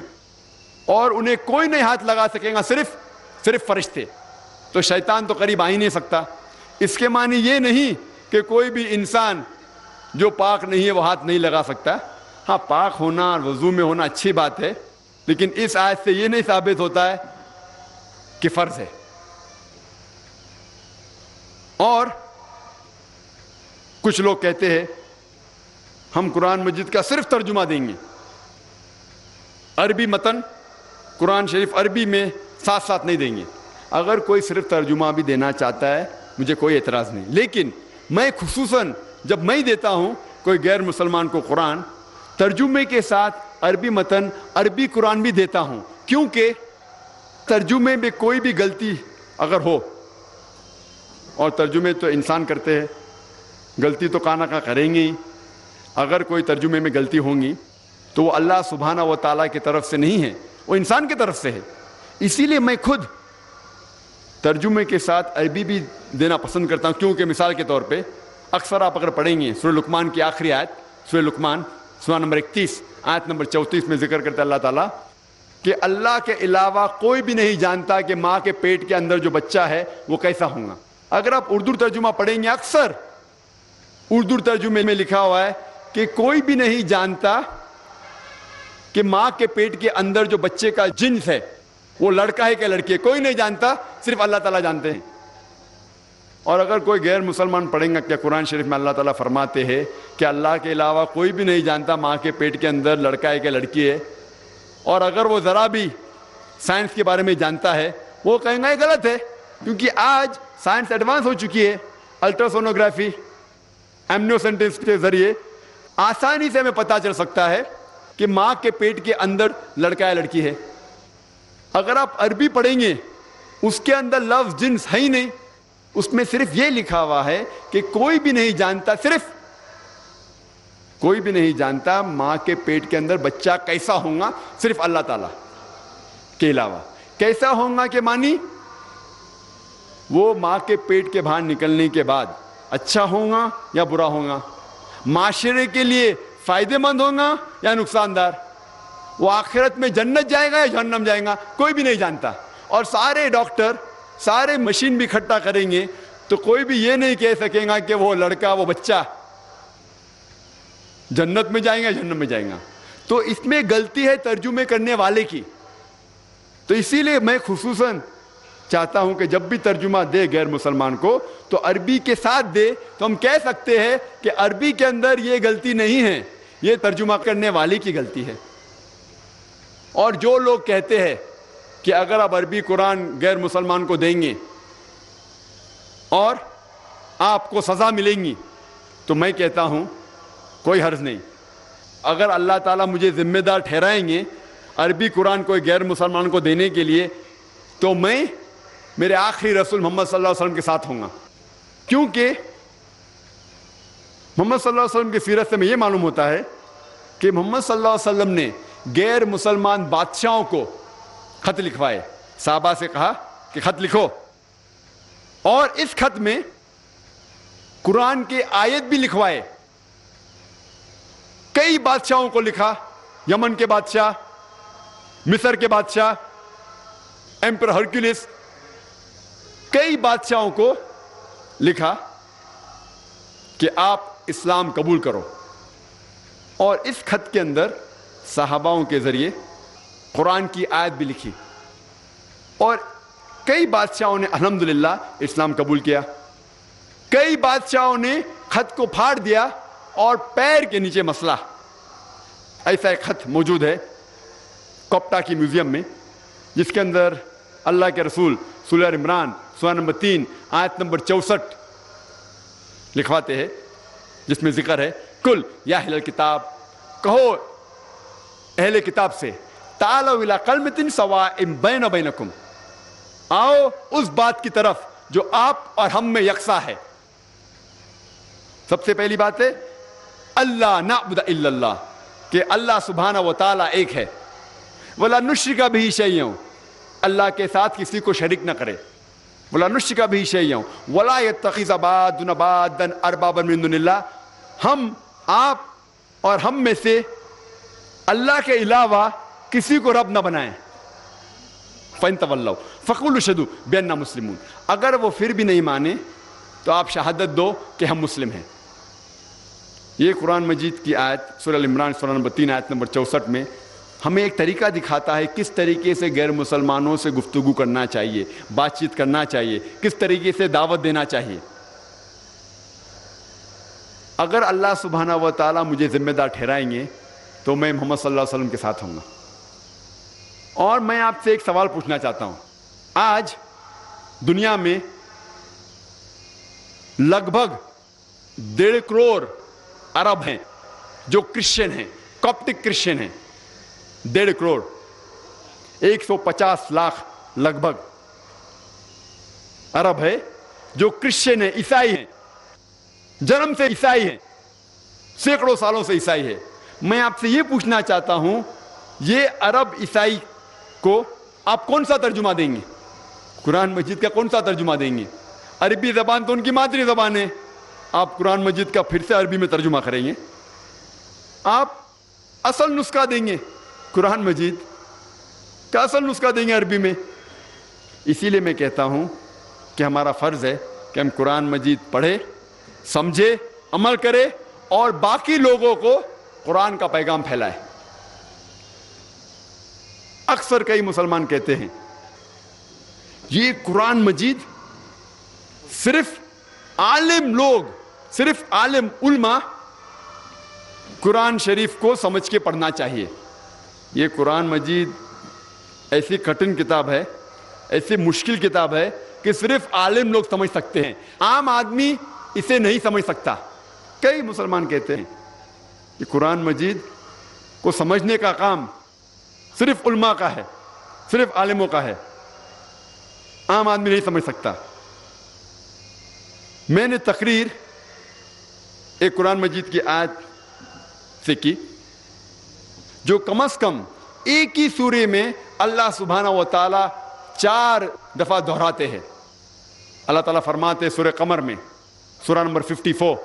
اور انہیں کوئی نہیں ہاتھ لگا سکے گا، صرف فرشتے۔ تو شیطان تو قریب آ ہی نہیں سکتا۔ اس کے معنی یہ نہیں کہ کوئی بھی انسان جو پاک نہیں ہے وہ ہاتھ نہیں لگا سکتا۔ ہاں، پاک ہونا اور وضو میں ہونا اچھی بات ہے، لیکن اس آیت سے یہ نہیں ثابت ہوتا ہے کہ فرض ہے۔ اور کچھ لوگ کہتے ہیں ہم قرآن مجید کا صرف ترجمہ دیں گے، عربی متن قرآن شریف عربی میں ساتھ ساتھ نہیں دیں گے۔ اگر کوئی صرف ترجمہ بھی دینا چاہتا ہے مجھے کوئی اعتراض نہیں، لیکن میں خصوصاً جب میں دیتا ہوں کوئی غیر مسلمان کو قرآن، ترجمے کے ساتھ عربی متن عربی قرآن بھی دیتا ہوں، کیونکہ ترجمے میں کوئی بھی غلطی اگر ہو، اور ترجمے تو انسان کرتے ہیں، غلطی تو کہاں نہ کہاں کریں گے ہی، اگر کوئی ترجمے میں غلطی ہوں گی تو وہ اللہ سبحانہ و تعالیٰ کی طرف سے نہیں ہے، وہ انسان کی طرف سے ہے۔ اسی لیے میں خود ترجمے کے ساتھ عربی بھی دینا پسند کرتا ہوں، کیونکہ مثال کے طور پہ اکثر آپ اگر پڑھیں گے سورہ لقمان کی آخری آیت، سورہ لقمان سورہ نمبر 31 آیت نمبر 34 میں ذکر کرتا ہے اللہ تعالیٰ کہ اللہ کے علاوہ کوئی بھی نہیں جانتا کہ ماں کے پیٹ کے اندر جو بچہ ہے وہ کیسا ہوگا۔ اگر آپ اردو ترجمہ پڑھیں گے، اکثر اردو ترجمے میں لکھا ہوا ہے کہ کوئی بھی نہیں جانتا کہ ماں کے پیٹ کے اندر جو بچے کا جنس ہے وہ لڑکا ہے کہ لڑکی ہے، کوئی نہیں جانتا، صرف اللہ تعالیٰ جانتے ہیں۔ اور اگر کوئی غیر مسلمان پڑھیں گا کہ قرآن شریف میں اللہ تعالیٰ فرماتے ہیں کہ اللہ کے علاوہ کوئی بھی نہیں جانتا ماں کے پیٹ کے اندر لڑکا ہے کہ لڑکی ہے، اور اگر وہ ذرا بھی سائنس کے بارے میں جانتا ہے، وہ کہیں گا یہ غلط ہے، کیونکہ آج سائنس ایڈوانس ہو چکی ہے۔ الٹراسونوگرافی، ایمنیوسینٹس کے ذریعے آسانی سے ہمیں پتہ چل سکتا ہے کہ ماں کے پیٹ کے اندر لڑکا ہے لڑکی ہے۔ اگر آپ عربی پڑھیں گے اس کے اندر لفظ جنس ہے ہی نہیں، اس میں صرف یہ لکھا ہوا ہے کہ کوئی بھی نہیں جانتا، صرف کوئی بھی نہیں جانتا ماں کے پیٹ کے اندر بچہ کیسا ہوگا، صرف اللہ تعالیٰ کے علاوہ۔ کیسا ہوگا کہ مانی وہ ماں کے پیٹ کے باہر نکلنے کے بعد اچھا ہوگا یا برا ہوگا، معاشرے کے لیے فائدہ مند ہوگا یا نقصان دار، وہ آخرت میں جنت جائے گا یا جہنم جائے گا، کوئی بھی نہیں جانتا۔ اور سارے ڈاکٹر سارے مشین بھی اکٹھا کریں گے تو کوئی بھی یہ نہیں کہہ سکے گا کہ وہ لڑکا وہ بچہ جنت میں جائیں گا جہنم میں جائیں گا۔ تو اس میں غلطی ہے ترجمے کرنے والے کی۔ تو اسی لیے میں خصوصاً چاہتا ہوں کہ جب بھی ترجمہ دے غیر مسلمان کو تو عربی کے ساتھ دے، تو ہم کہہ سکتے ہیں کہ عربی کے اندر یہ غلطی نہیں ہے، یہ ترجمہ کرنے والے کی غلطی ہے۔ اور جو لوگ کہتے ہیں کہ اگر آپ عربی قرآن غیر مسلمان کو دیں گے اور آپ کو سزا ملیں گی، تو میں کہتا ہوں کوئی حرج نہیں۔ اگر اللہ تعالیٰ مجھے ذمہ دار ٹھہرائیں گے عربی قرآن کوئی غیر مسلمان کو دینے کے لیے، تو میں میرے آخری رسول محمد صلی اللہ علیہ وسلم کے ساتھ ہوں گا، کیونکہ محمد صلی اللہ علیہ وسلم کی سیرت سے میں یہ معلوم ہوتا ہے کہ محمد صلی اللہ علیہ وسلم نے غیر مسلمان بادشاہوں کو خط لکھوائے، صحابہ سے کہا کہ خط لکھو، اور اس خط میں قرآن کے آیت بھی لکھوائے۔ کئی بادشاہوں کو لکھا، یمن کے بادشاہ، مصر کے بادشاہ، ایمپر ہرکولس، کئی بادشاہوں کو لکھا کہ آپ اسلام قبول کرو، اور اس خط کے اندر صحاباؤں کے ذریعے قرآن کی آیت بھی لکھی، اور کئی بادشاہوں نے الحمدللہ اسلام قبول کیا، کئی بادشاہوں نے خط کو پھاڑ دیا اور پیر کے نیچے مسلا۔ ایسا ایک خط موجود ہے کوپٹا کی میوزیم میں، جس کے اندر اللہ کے رسول سورہ عمران سورہ نمبر 3 آیت نمبر 64 لکھواتے ہیں، جس میں ذکر ہے کل یا اہل الکتاب، کہو اہل کتاب سے، تعالوا الی کلمۃ سواء بین و بینکم، آؤ اس بات کی طرف جو آپ اور ہم میں یکساں ہے۔ سب سے پہلی بات ہے اللہ نعبد الا اللہ، کہ اللہ سبحانہ و تعالیٰ ایک ہے، ولا نشرک بہ شیئا، اللہ کے ساتھ کسی کو شریک نہ کرے، ولا نشرک بہ شیئا ولا یتخذ بعضنا بعضا اربابا من دون اللہ، ہم آپ اور ہم میں سے اللہ کے علاوہ کسی کو رب نہ بنائیں۔ فَإِن تَوَلَّوْا فَقُولُوا اشْهَدُوا بِأَنَّا مُسْلِمُونَ، اگر وہ پھر بھی نہیں مانے تو آپ شہادت دو کہ ہم مسلم ہیں۔ یہ قرآن مجید کی آیت سورہ عمران سورہ نمبر 3 آیت نمبر 64 میں ہمیں ایک طریقہ دکھاتا ہے کس طریقے سے غیر مسلمانوں سے گفتگو کرنا چاہیے، بات چیت کرنا چاہیے، کس طریقے سے دعوت دینا چاہیے۔ اگر اللہ سبحانہ و تعالیٰ مجھے ذمہ دار ٹھہرائیں گے تو میں محمد صلی اللہ علیہ وسلم کے ساتھ ہوں گا۔ اور میں آپ سے ایک سوال پوچھنا چاہتا ہوں، آج دنیا میں لگ بھگ 1.5 کروڑ عرب ہیں جو کرسچن ہیں، کاپٹک کرسچن ہیں، 1.5 کروڑ، 150 لاکھ لگ بھگ عرب ہے جو کرسچن ہیں، عیسائی ہیں، جنم سے عیسائی ہیں، سینکڑوں سالوں سے عیسائی ہے۔ میں آپ سے یہ پوچھنا چاہتا ہوں، یہ عرب عیسائی کو آپ کون سا ترجمہ دیں گے؟ قرآن مجید کا کون سا ترجمہ دیں گے؟ عربی زبان تو ان کی مادری زبان ہے، آپ قرآن مجید کا پھر سے عربی میں ترجمہ کریں گے؟ آپ اصل نسخہ دیں گے، قرآن مجید کا اصل نسخہ دیں گے عربی میں؟ اسی لیے میں کہتا ہوں کہ ہمارا فرض ہے کہ ہم قرآن مجید پڑھیں، سمجھے، عمل کرے اور باقی لوگوں کو قرآن کا پیغام پھیلائے۔ اکثر کئی مسلمان کہتے ہیں یہ قرآن مجید صرف عالم لوگ، صرف عالم علماء قرآن شریف کو سمجھ کے پڑھنا چاہیے۔ یہ قرآن مجید ایسی کٹن کتاب ہے، ایسی مشکل کتاب ہے کہ صرف عالم لوگ سمجھ سکتے ہیں، عام آدمی اسے نہیں سمجھ سکتا۔ کئی مسلمان کہتے ہیں کہ قرآن مجید کو سمجھنے کا کام صرف علماء کا ہے، صرف عالموں کا ہے، عام آدمی نہیں سمجھ سکتا۔ میں نے تقریر ایک قرآن مجید کی آیت سے کی جو کم از کم ایک ہی سورے میں اللہ سبحانہ و تعالی 4 دفعہ دہراتے ہیں۔ اللہ تعالیٰ فرماتے سورہ قمر میں، سورہ نمبر 54،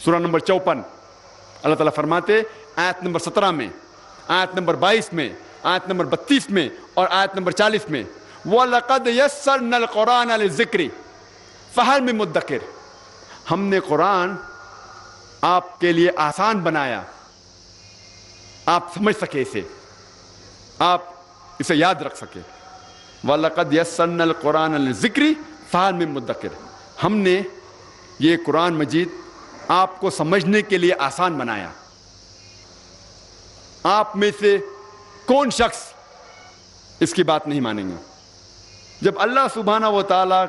سورہ نمبر 54، اللہ تعالیٰ فرماتے آیت نمبر 17 میں، آیت نمبر 22 میں، آیت نمبر 32 میں اور آیت نمبر 40 میں، وَلَقَدْ يَسَّرْنَا الْقُرْآنَ لِلذِّكْرِ فَهَلْ مِن مُدَّكِرٍ، ہم نے قرآن آپ کے لیے آسان بنایا، آپ سمجھ سکے اسے، آپ اسے یاد رکھ سکے۔ وَلَقَدْ يَسَّرْنَا الْقُرْآنَ لِلذِّكْرِ فَهَلْ مِن مُدَّكِرٍ، ہم نے یہ قرآن مجید آپ کو سمجھنے کے لیے آسان بنایا۔ آپ میں سے کون شخص اس کی بات نہیں مانیں گے؟ جب اللہ سبحانہ و تعالیٰ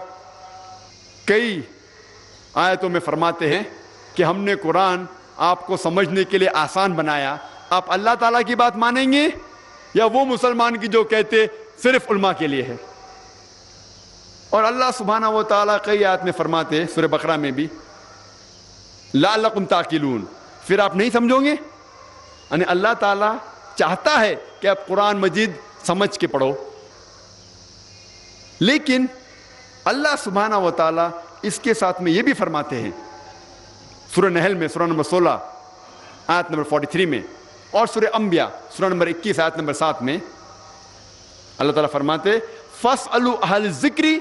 کئی آیتوں میں فرماتے ہیں کہ ہم نے قرآن آپ کو سمجھنے کے لیے آسان بنایا، آپ اللہ تعالیٰ کی بات مانیں گے یا وہ مسلمان کی جو کہتے صرف علماء کے لیے ہے؟ اور اللہ سبحانہ و تعالیٰ کئی آیات میں فرماتے، سورہ بقرہ میں بھی، لعلکم تعقلون، پھر آپ نہیں سمجھو گے؟ یعنی اللہ تعالیٰ چاہتا ہے کہ آپ قرآن مجید سمجھ کے پڑھو، لیکن اللہ سبحانہ و تعالیٰ اس کے ساتھ میں یہ بھی فرماتے ہیں سورہ نحل میں سورہ نمبر 16 آیت نمبر 43 میں، اور سورہ انبیاء سورہ نمبر 21 آیت نمبر 7 میں اللہ تعالیٰ فرماتے فَاسْأَلُوا أَهْلَ الذِّكْرِ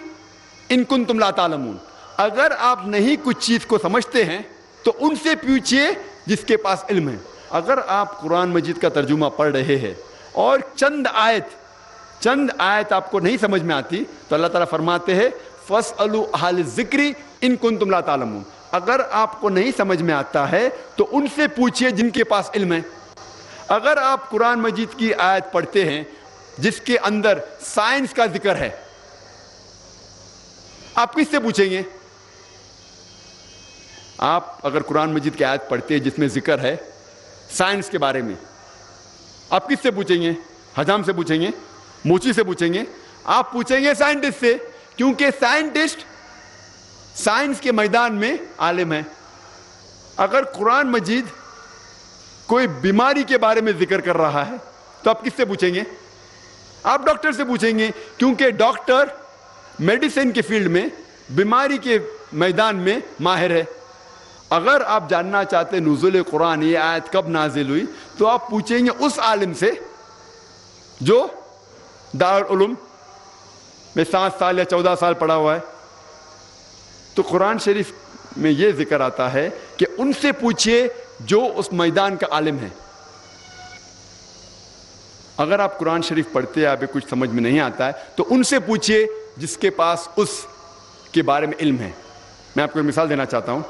إِن كُنتُمْ لَا تَعْلَمُونَ، اگر آپ نہیں کچھ چیز کو سمجھتے ہیں تو ان سے پوچھئے جس کے پاس علم ہے۔ اگر آپ قرآن مجید کا ترجمہ پڑھ رہے ہیں اور چند آیت آپ کو نہیں سمجھ میں آتی تو اللہ تعالیٰ فرماتے ہیں فَاسْأَلُوا أَهْلَ الذِّكْرِ إِن كُنتُمْ لَا تَعْلَمُونَ، اگر آپ کو نہیں سمجھ میں آتا ہے تو ان سے پوچھئے جن کے پاس علم ہے۔ اگر آپ قرآن مجید کی آیت پڑھتے ہیں جس کے اندر سائنس کا ذکر ہے، آپ کس سے پوچھیں گے؟ آپ اگر قرآن مجید کی آیت پڑھتے ہیں جس میں ذکر ہے سائنس کے بارے میں، آپ کس سے پوچھیں گے؟ حجام سے پوچھیں گے؟ موچی سے پوچھیں گے؟ آپ پوچھیں گے سائنٹسٹ سے، کیونکہ سائنٹسٹ سائنس کے میدان میں عالم ہے۔ اگر قرآن مجید کوئی بیماری کے بارے میں ذکر کر رہا ہے تو آپ کس سے پوچھیں گے؟ آپ ڈاکٹر سے پوچھیں گے، کیونکہ ڈاکٹر میڈیسن کے فیلڈ میں بیماری کے میدان میں ماہر ہے۔ اگر آپ جاننا چاہتے ہیں نزول قرآن یہ آیت کب نازل ہوئی تو آپ پوچھیں گے اس عالم سے جو دارالعلوم میں 7 سال یا 14 سال پڑھا ہوا ہے۔ تو قرآن شریف میں یہ ذکر آتا ہے کہ ان سے پوچھئے جو اس میدان کا عالم ہے۔ اگر آپ قرآن شریف پڑھتے ہیں آپ کچھ سمجھ میں نہیں آتا ہے تو ان سے پوچھئے جس کے پاس اس کے بارے میں علم ہے۔ میں آپ کو ایک مثال دینا چاہتا ہوں۔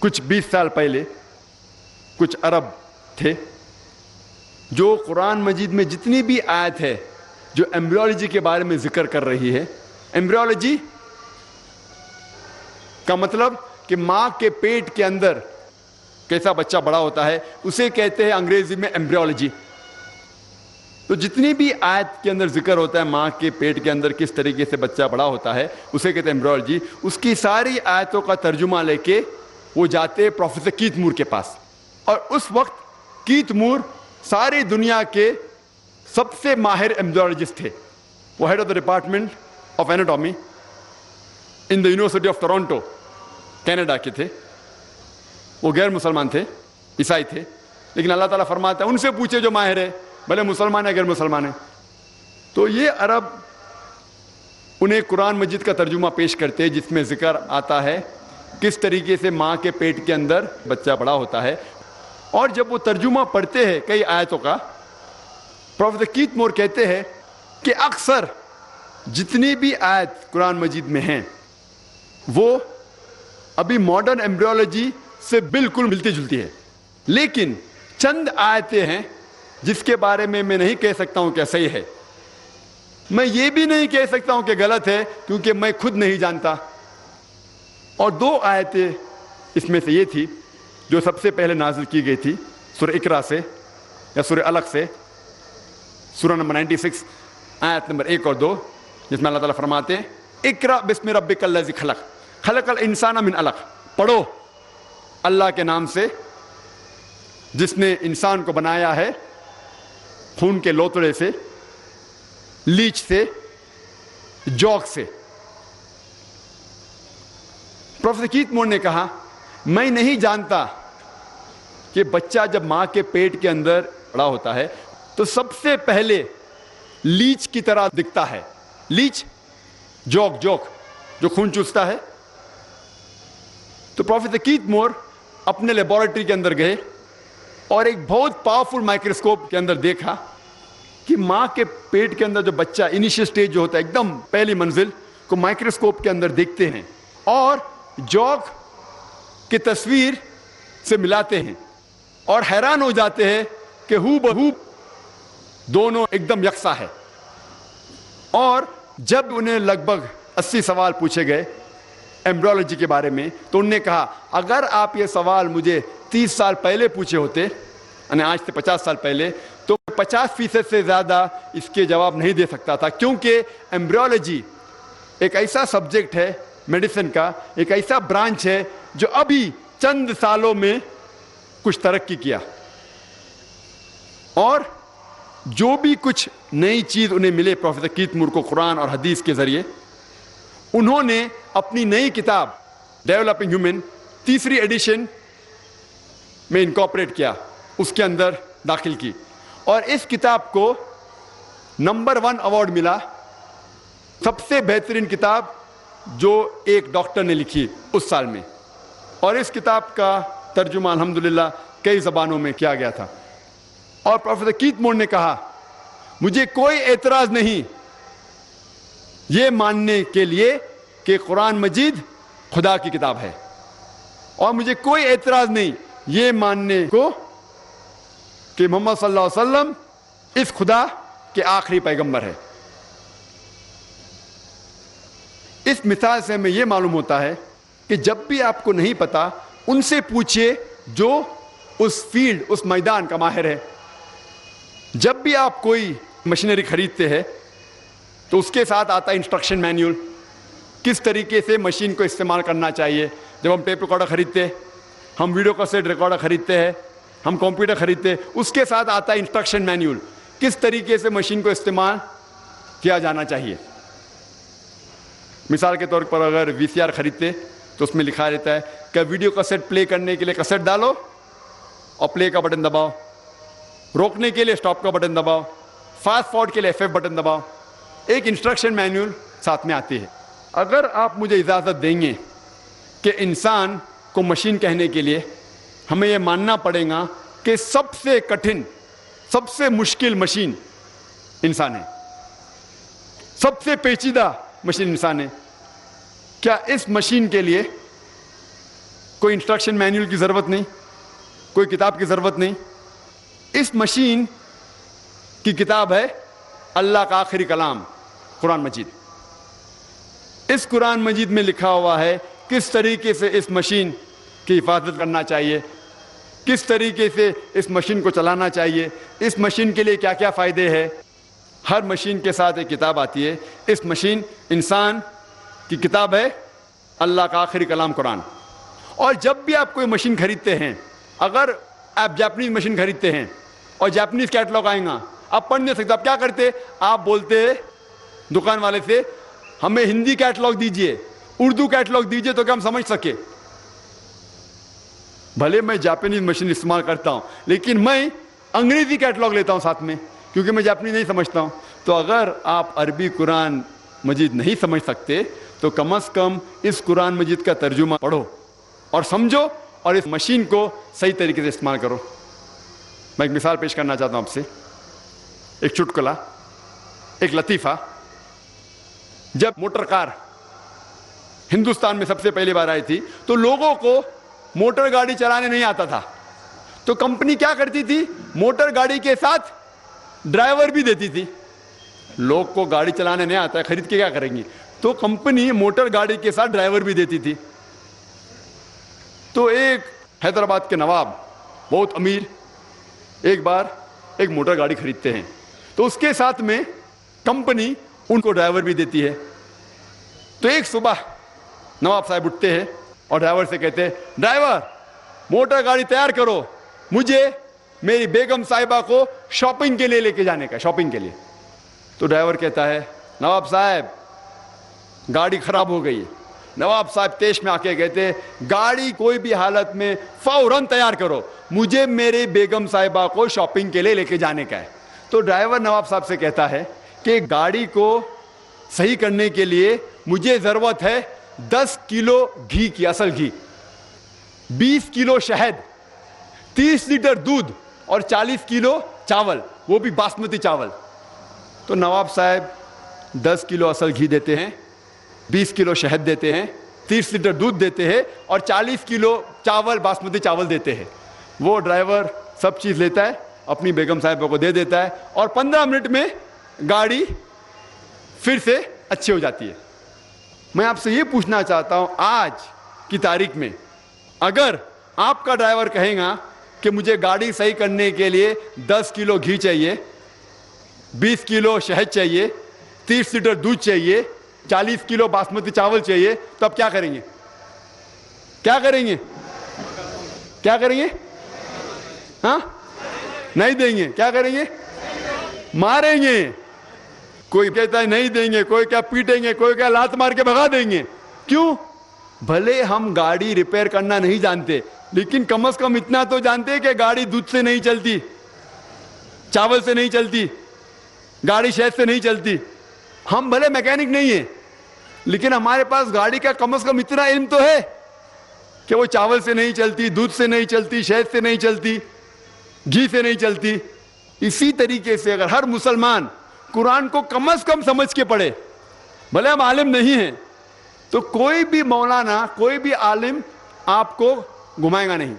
کچھ 20 سال پہلے کچھ عرب تھے جو قرآن مجید میں جتنی بھی آیت ہے جو ایمبریولوجی کے بارے میں ذکر کر رہی ہے، ایمبریولوجی کا مطلب کہ ماں کے پیٹ کے اندر کیسا بچہ بڑا ہوتا ہے، اسے کہتے ہیں انگریزی میں ایمبریولوجی۔ تو جتنی بھی آیت کے اندر ذکر ہوتا ہے ماں کے پیٹ کے اندر کس طریقے سے بچہ بڑا ہوتا ہے، اسے کہتے ہیں ایمبریولوجی۔ اس کی ساری آیتوں کا ترجمہ لے کے وہ جاتے پروفیسر کیتھ مور کے پاس، اور اس وقت کیتھ مور ساری دنیا کے سب سے ماہر ایمبریولوجسٹ تھے۔ وہ head of the department of anatomy in the university of Toronto Canada کے تھے۔ وہ غیر مسلمان تھے، عیسائی تھے، لیکن اللہ تعالیٰ فرماتا ہے ان سے پوچھے جو ماہر ہے، بھلے مسلمان ہے غیر مسلمان ہے۔ تو یہ عرب انہیں قرآن مجید کا ترجمہ پیش کرتے جس میں ذکر آتا ہے کس طریقے سے ماں کے پیٹ کے اندر بچہ بڑا ہوتا ہے، اور جب وہ ترجمہ پڑھتے ہیں کئی آیتوں کا، پروفیسر کیتھ مور کہتے ہیں کہ اکثر جتنی بھی آیت قرآن مجید میں ہیں وہ ابھی ماڈرن ایمبریولوجی سے بالکل ملتی جلتی ہے، لیکن چند آیتیں ہیں جس کے بارے میں نہیں کہہ سکتا ہوں کہ صحیح ہے، میں یہ بھی نہیں کہہ سکتا ہوں کہ غلط ہے کیونکہ میں خود نہیں جانتا۔ اور 2 آیتیں اس میں سے یہ تھی جو سب سے پہلے نازل کی گئی تھی سورہ اقرا سے یا سورہ علق سے، سورہ نمبر 96 آیت نمبر 1 اور 2، جس میں اللہ تعالیٰ فرماتے ہیں اقرا بسم ربک الذی خلق خلق الانسان من علق، پڑھو اللہ کے نام سے جس نے انسان کو بنایا ہے خون کے لوتڑے سے، لیچ سے، جوک سے۔ پروفیسر کیتھ مور نے کہا میں نہیں جانتا کہ بچہ جب ماں کے پیٹ کے اندر بڑا ہوتا ہے تو سب سے پہلے لیچ کی طرح دکھتا ہے، لیچ جوک جو خون چوستا ہے۔ تو پروفیسر کیتھ مور اپنے لیبارٹری کے اندر گئے اور ایک بہت پاورفل مائکروسکوپ کے اندر دیکھا کہ ماں کے پیٹ کے اندر جو بچہ انیشیل سٹیج جو ہوتا ہے ایک دم پہلی منزل کو مائکروسکوپ کے اندر دیکھتے ہیں اور جوک کی تصویر سے ملاتے ہیں اور حیران ہو جاتے ہیں کہ ہو بہو دونوں ایک دم یکساں ہے۔ اور جب انہیں لگ بھگ 80 سوال پوچھے گئے ایمبریولوجی کے بارے میں. تو انہوں نے کہا اگر آپ یہ سوال مجھے 30 سال پہلے پوچھے ہوتے, یعنی آج سے 50 سال پہلے, تو 50% سے زیادہ اس کے جواب نہیں دے سکتا تھا, کیونکہ ایمبریولوجی ایک ایسا سبجیکٹ ہے میڈیسن کا, ایک ایسا برانچ ہے جو ابھی چند سالوں میں کچھ ترقی کیا, اور جو بھی کچھ نئی چیز انہیں ملے پروفیسر کیتھ مور کو قرآن اور حدیث کے ذریعے, انہوں نے اپنی نئی کتاب ڈیولپنگ ہیومن 3 ایڈیشن میں انکارپوریٹ کیا, اس کے اندر داخل کی, اور اس کتاب کو نمبر 1 ایوارڈ ملا سب سے بہترین کتاب جو ایک ڈاکٹر نے لکھی اس سال میں. اور اس کتاب کا ترجمہ الحمدللہ کئی زبانوں میں کیا گیا تھا. اور پروفیسر کیتھ مور نے کہا مجھے کوئی اعتراض نہیں یہ ماننے کے لیے کہ قرآن مجید خدا کی کتاب ہے, اور مجھے کوئی اعتراض نہیں یہ ماننے کو کہ محمد صلی اللہ علیہ وسلم اس خدا کے آخری پیغمبر ہے. اس مثال سے ہمیں یہ معلوم ہوتا ہے کہ جب بھی آپ کو نہیں پتا ان سے پوچھیے جو اس فیلڈ, اس میدان کا ماہر ہے. جب بھی آپ کوئی مشینری خریدتے ہیں تو اس کے ساتھ آتا ہے انسٹرکشن مینیول, کس طریقے سے مشین کو استعمال کرنا چاہیے. جب ہم ٹیپ ریکارڈر خریدتے, ہم ویڈیو کیسٹ ریکارڈر خریدتے ہیں, ہم کمپیوٹر خریدتے ہیں, اس کے ساتھ آتا ہے انسٹرکشن مینیول, کس طریقے سے مشین کو استعمال کیا جانا چاہیے. مثال کے طور پر اگر VCR خریدتے تو اس میں لکھا رہتا ہے کہ ویڈیو کیسٹ پلے کرنے کے لیے کیسٹ ڈالو اور پلے کا بٹن دباؤ, روکنے کے لیے اسٹاپ کا بٹن دباؤ, فاسٹ فارورڈ کے لیے FF بٹن دباؤ. ایک انسٹرکشن مینیول ساتھ میں آتی ہے. اگر آپ مجھے اجازت دیں گے کہ انسان کو مشین کہنے کے لیے ہمیں یہ ماننا پڑے گا کہ سب سے کٹھن, سب سے مشکل مشین انسان ہے, سب سے پیچیدہ مشین انسان ہے. کیا اس مشین کے لیے کوئی انسٹرکشن مینیول کی ضرورت نہیں, کوئی کتاب کی ضرورت نہیں. اس مشین کی کتاب ہے اللہ کا آخری کلام قرآن مجید. اس قرآن مجید میں لکھا ہوا ہے کس طریقے سے اس مشین کی حفاظت کرنا چاہیے, کس طریقے سے اس مشین کو چلانا چاہیے, اس مشین کے لیے کیا کیا فائدے ہیں. ہر مشین کے ساتھ ایک کتاب آتی ہے. اس مشین انسان کی کتاب ہے اللہ کا آخری کلام قرآن. اور جب بھی آپ کوئی مشین خریدتے ہیں, اگر آپ جاپنیز مشین خریدتے ہیں اور جاپنیز کیٹلاگ آئیں گا, آپ پڑھ نہیں سکتے, آپ کیا کرتے, آپ بولتے دکان والے سے ہمیں ہندی کیٹلاگ دیجئے, اردو کیٹلاگ دیجئے تو کہ ہم سمجھ سکے. بھلے میں جاپنیز مشین استعمال کرتا ہوں لیکن میں انگریزی کیٹلاگ لیتا ہوں ساتھ میں, کیونکہ میں جاپنیز نہیں سمجھتا ہوں. تو اگر آپ عربی قرآن مجید نہیں سمجھ سکتے تو کم از کم اس قرآن مجید کا ترجمہ پڑھو اور سمجھو, اور اس مشین کو صحیح طریقے سے استعمال کرو. میں ایک مثال پیش کرنا چاہتا ہوں آپ سے, ایک چٹکلا, ایک لطیفہ. جب موٹر کار ہندوستان میں سب سے پہلی بار آئی تھی تو لوگوں کو موٹر گاڑی چلانے نہیں آتا تھا, تو کمپنی کیا کرتی تھی, موٹر گاڑی کے ساتھ ڈرائیور بھی دیتی تھی. لوگ کو گاڑی چلانے نہیں آتا ہے, خرید کے کیا کریں گی, تو کمپنی موٹر گاڑی کے ساتھ ڈرائیور بھی دیتی تھی. تو ایک حیدرآباد کے نواب بہت امیر ایک بار ایک موٹر گاڑی خریدتے ہیں, تو اس کے ساتھ میں کمپنی ان کو ڈرائیور بھی دیتی ہے. تو ایک صبح نواب صاحب اٹھتے ہیں اور ڈرائیور سے کہتے ہیں, ڈرائیور موٹر گاڑی تیار کرو, مجھے میری بیگم صاحبہ کو شاپنگ کے لیے لے کے جانے کا, شاپنگ کے لیے. تو ڈرائیور کہتا ہے, نواب صاحب گاڑی خراب ہو گئی. نواب صاحب تیش میں آ کے کہتے ہیں, گاڑی کوئی بھی حالت میں فوراً تیار کرو, مجھے میرے بیگم صاحبہ کو شاپنگ کے لیے لے کے جانے کا ہے. تو ڈرائیور نواب صاحب سے کہتا ہے کہ گاڑی کو صحیح کرنے کے لیے مجھے ضرورت ہے 10 کلو گھی کی, اصل گھی, 20 کلو شہد, 30 لیٹر دودھ اور 40 کلو چاول, وہ بھی باسمتی چاول. تو نواب صاحب 10 کلو اصل گھی دیتے ہیں, 20 کلو شہد دیتے ہیں, 30 لیٹر دودھ دیتے ہیں اور 40 کلو چاول باسمتی چاول دیتے ہیں. وہ ڈرائیور سب چیز لیتا ہے, اپنی بیگم صاحبہ کو دے دیتا ہے, اور 15 منٹ میں گاڑی پھر سے اچھی ہو جاتی ہے. میں آپ سے یہ پوچھنا چاہتا ہوں آج کی تاریخ میں اگر آپ کا ڈرائیور کہے گا کہ مجھے گاڑی صحیح کرنے کے لیے 10 کلو گھی چاہیے, 20 کلو شہد چاہیے, 30 لیٹر دودھ چاہیے, 40 کلو باسمتی چاول چاہیے, تو اب کیا کریں گے؟ کیا کریں گے؟ کیا کریں گے؟ ہاں نہیں دیں گے. کیا کریں گے؟ ماریں گے. کوئی کہتا ہے نہیں دیں گے, کوئی کیا پیٹیں گے, کوئی کیا لات مار کے بھگا دیں گے. کیوں؟ بھلے ہم گاڑی ریپیئر کرنا نہیں جانتے, لیکن کم از کم اتنا تو جانتے کہ گاڑی دودھ سے نہیں چلتی, چاول سے نہیں چلتی, گاڑی شہد سے نہیں چلتی. ہم بھلے میکینک نہیں ہیں, لیکن ہمارے پاس گاڑی کا کم از کم اتنا علم تو ہے کہ وہ چاول سے نہیں چلتی, دودھ سے نہیں چلتی, شہد سے نہیں چلتی, گھی سے نہیں چلتی. اسی طریقے سے اگر ہر مسلمان قرآن کو کم از کم سمجھ کے پڑھے, بھلے ہم عالم نہیں ہیں, تو کوئی بھی مولانا, کوئی بھی عالم آپ کو گھمائے گا نہیں.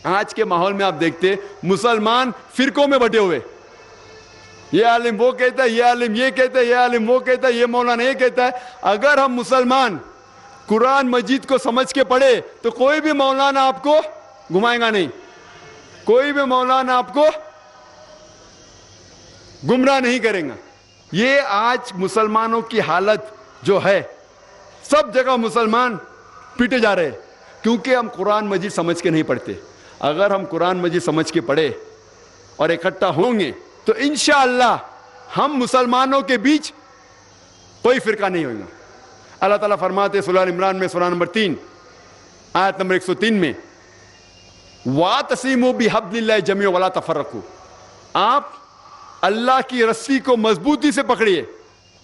آج کے ماحول میں آپ دیکھتے مسلمان فرقوں میں بٹے ہوئے, یہ عالم وہ کہتا ہے, یہ عالم یہ کہتا ہے, یہ عالم وہ کہتا ہے, یہ مولانا یہ کہتا ہے. اگر ہم مسلمان قرآن مجید کو سمجھ کے پڑھے تو کوئی بھی مولانا آپ کو گھمائے گا نہیں, کوئی بھی مولانا آپ کو گمراہ نہیں کریں گا. یہ آج مسلمانوں کی حالت جو ہے, سب جگہ مسلمان پیٹے جا رہے کیونکہ ہم قرآن مجید سمجھ کے نہیں پڑھتے. اگر ہم قرآن مجید سمجھ کے پڑھے اور اکٹھا ہوں گے تو انشاءاللہ ہم مسلمانوں کے بیچ کوئی فرقہ نہیں ہوگا. اللہ تعالیٰ فرماتے سورہ عمران میں سورہ نمبر 3 آیت نمبر 103 میں وَاعْتَصِمُوا بِحَبْلِ اللَّهِ جَمِيعًا وَلَا تَفَرَّقُوا, آپ اللہ کی رسی کو مضبوطی سے پکڑیے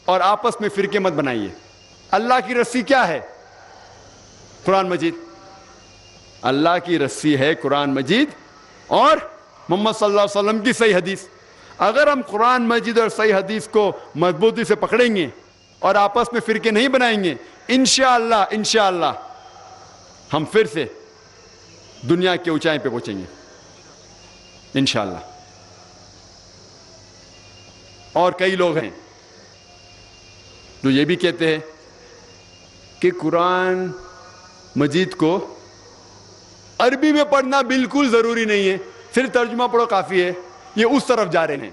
اور آپس میں فرقے مت بنائیے. اللہ کی رسی کیا ہے؟ قرآن مجید. اللہ کی رسی ہے قرآن مجید اور محمد صلی اللہ علیہ وسلم کی صحیح حدیث. اگر ہم قرآن مجید اور صحیح حدیث کو مضبوطی سے پکڑیں گے اور آپس میں فرقے نہیں بنائیں گے, انشاءاللہ ہم پھر سے دنیا کی اونچائی پہ پہنچیں گے انشاءاللہ. اور کئی لوگ ہیں جو یہ بھی کہتے ہیں کہ قرآن مجید کو عربی میں پڑھنا بالکل ضروری نہیں ہے, صرف ترجمہ پڑھو کافی ہے. یہ اس طرف جا رہے ہیں.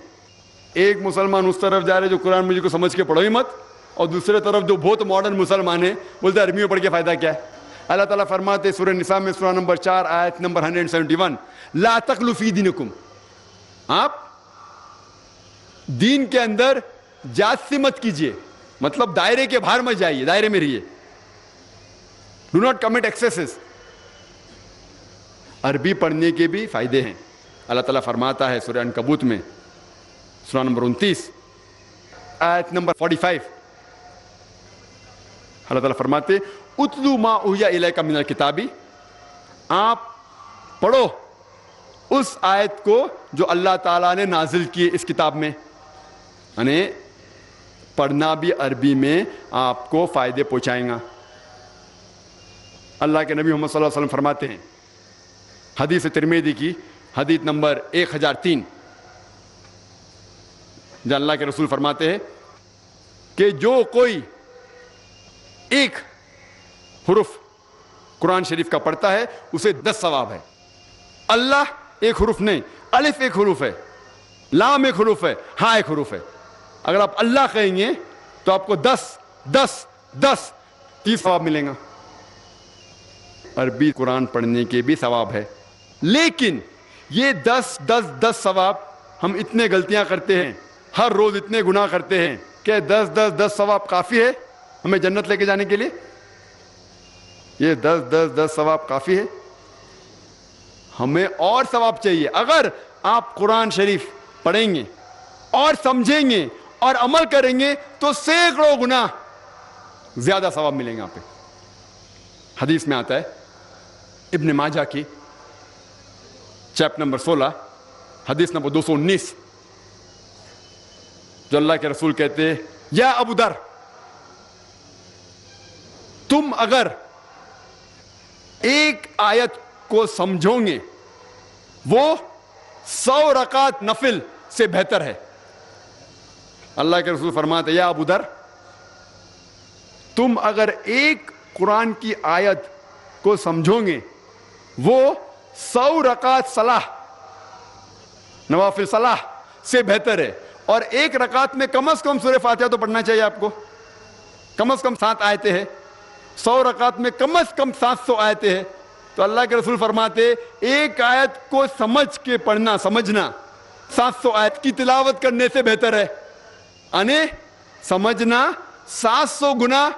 ایک مسلمان اس طرف جا رہے جو قرآن مجید کو سمجھ کے پڑھو ہی مت, اور دوسرے طرف جو بہت ماڈرن مسلمان ہیں بولتے عربی میں پڑھ کے فائدہ کیا ہے. اللہ تعالیٰ فرماتے سورہ نساء میں سورہ نمبر 4 آیت نمبر 171 لا تغلوا فی دینکم, آپ دین کے اندر جاستی مت کیجئے, مطلب دائرے کے باہر مت جائیے, دائرے میں رہیے. Do not commit excesses. عربی پڑھنے کے بھی فائدے ہیں. اللہ تعالیٰ فرماتا ہے سورہ عنکبوت میں سورہ نمبر 29 آیت نمبر 45, اللہ تعالیٰ فرماتے اتلو ما اوحی الیک من الکتاب, آپ پڑھو اس آیت کو جو اللہ تعالیٰ نے نازل کی اس کتاب میں. یعنی پڑھنا بھی عربی میں آپ کو فائدے پہنچائیں گا. اللہ کے نبی محمد صلی اللہ علیہ وسلم فرماتے ہیں حدیث ترمذی کی حدیث نمبر 1003, جہاں اللہ کے رسول فرماتے ہیں کہ جو کوئی ایک حرف قرآن شریف کا پڑھتا ہے اسے 10 ثواب ہے. اللہ ایک حرف نہیں, الف ایک حرف ہے, لام ایک حرف ہے, ہاں ایک حرف ہے. اگر آپ اللہ کہیں گے تو آپ کو 30 ثواب ملیں گا. عربی قرآن پڑھنے کے بھی ثواب ہے, لیکن یہ 10 ثواب ہم اتنے غلطیاں کرتے ہیں, ہر روز اتنے گناہ کرتے ہیں کہ 10 ثواب کافی ہے ہمیں جنت لے کے جانے کے لیے؟ یہ 10 ثواب کافی ہے؟ ہمیں اور ثواب چاہیے. اگر آپ قرآن شریف پڑھیں گے اور سمجھیں گے اور عمل کریں گے تو سینکڑوں گنا زیادہ ثواب ملیں گے آپ پہ. حدیث میں آتا ہے ابن ماجہ کی چیپٹر نمبر 16 حدیث نمبر 219, جو اللہ کے رسول کہتے ہیں یا ابو در, تم اگر ایک آیت کو سمجھو گے وہ 100 رکعت نفل سے بہتر ہے. اللہ کے رسول فرماتے یا ابو در تم اگر ایک قرآن کی آیت کو سمجھو گے وہ 100 رکعت صلاح نوافل صلاح سے بہتر ہے. اور ایک رکعت میں کم از کم سورہ فاتحہ تو پڑھنا چاہیے آپ کو, کم از کم 7 آیتیں ہیں. 100 رکعت میں کم از کم 700 آیتیں ہیں. تو اللہ کے رسول فرماتے ایک آیت کو سمجھ کے پڑھنا, سمجھنا 700 آیت کی تلاوت کرنے سے بہتر ہے. یعنی سمجھنا 700 گنا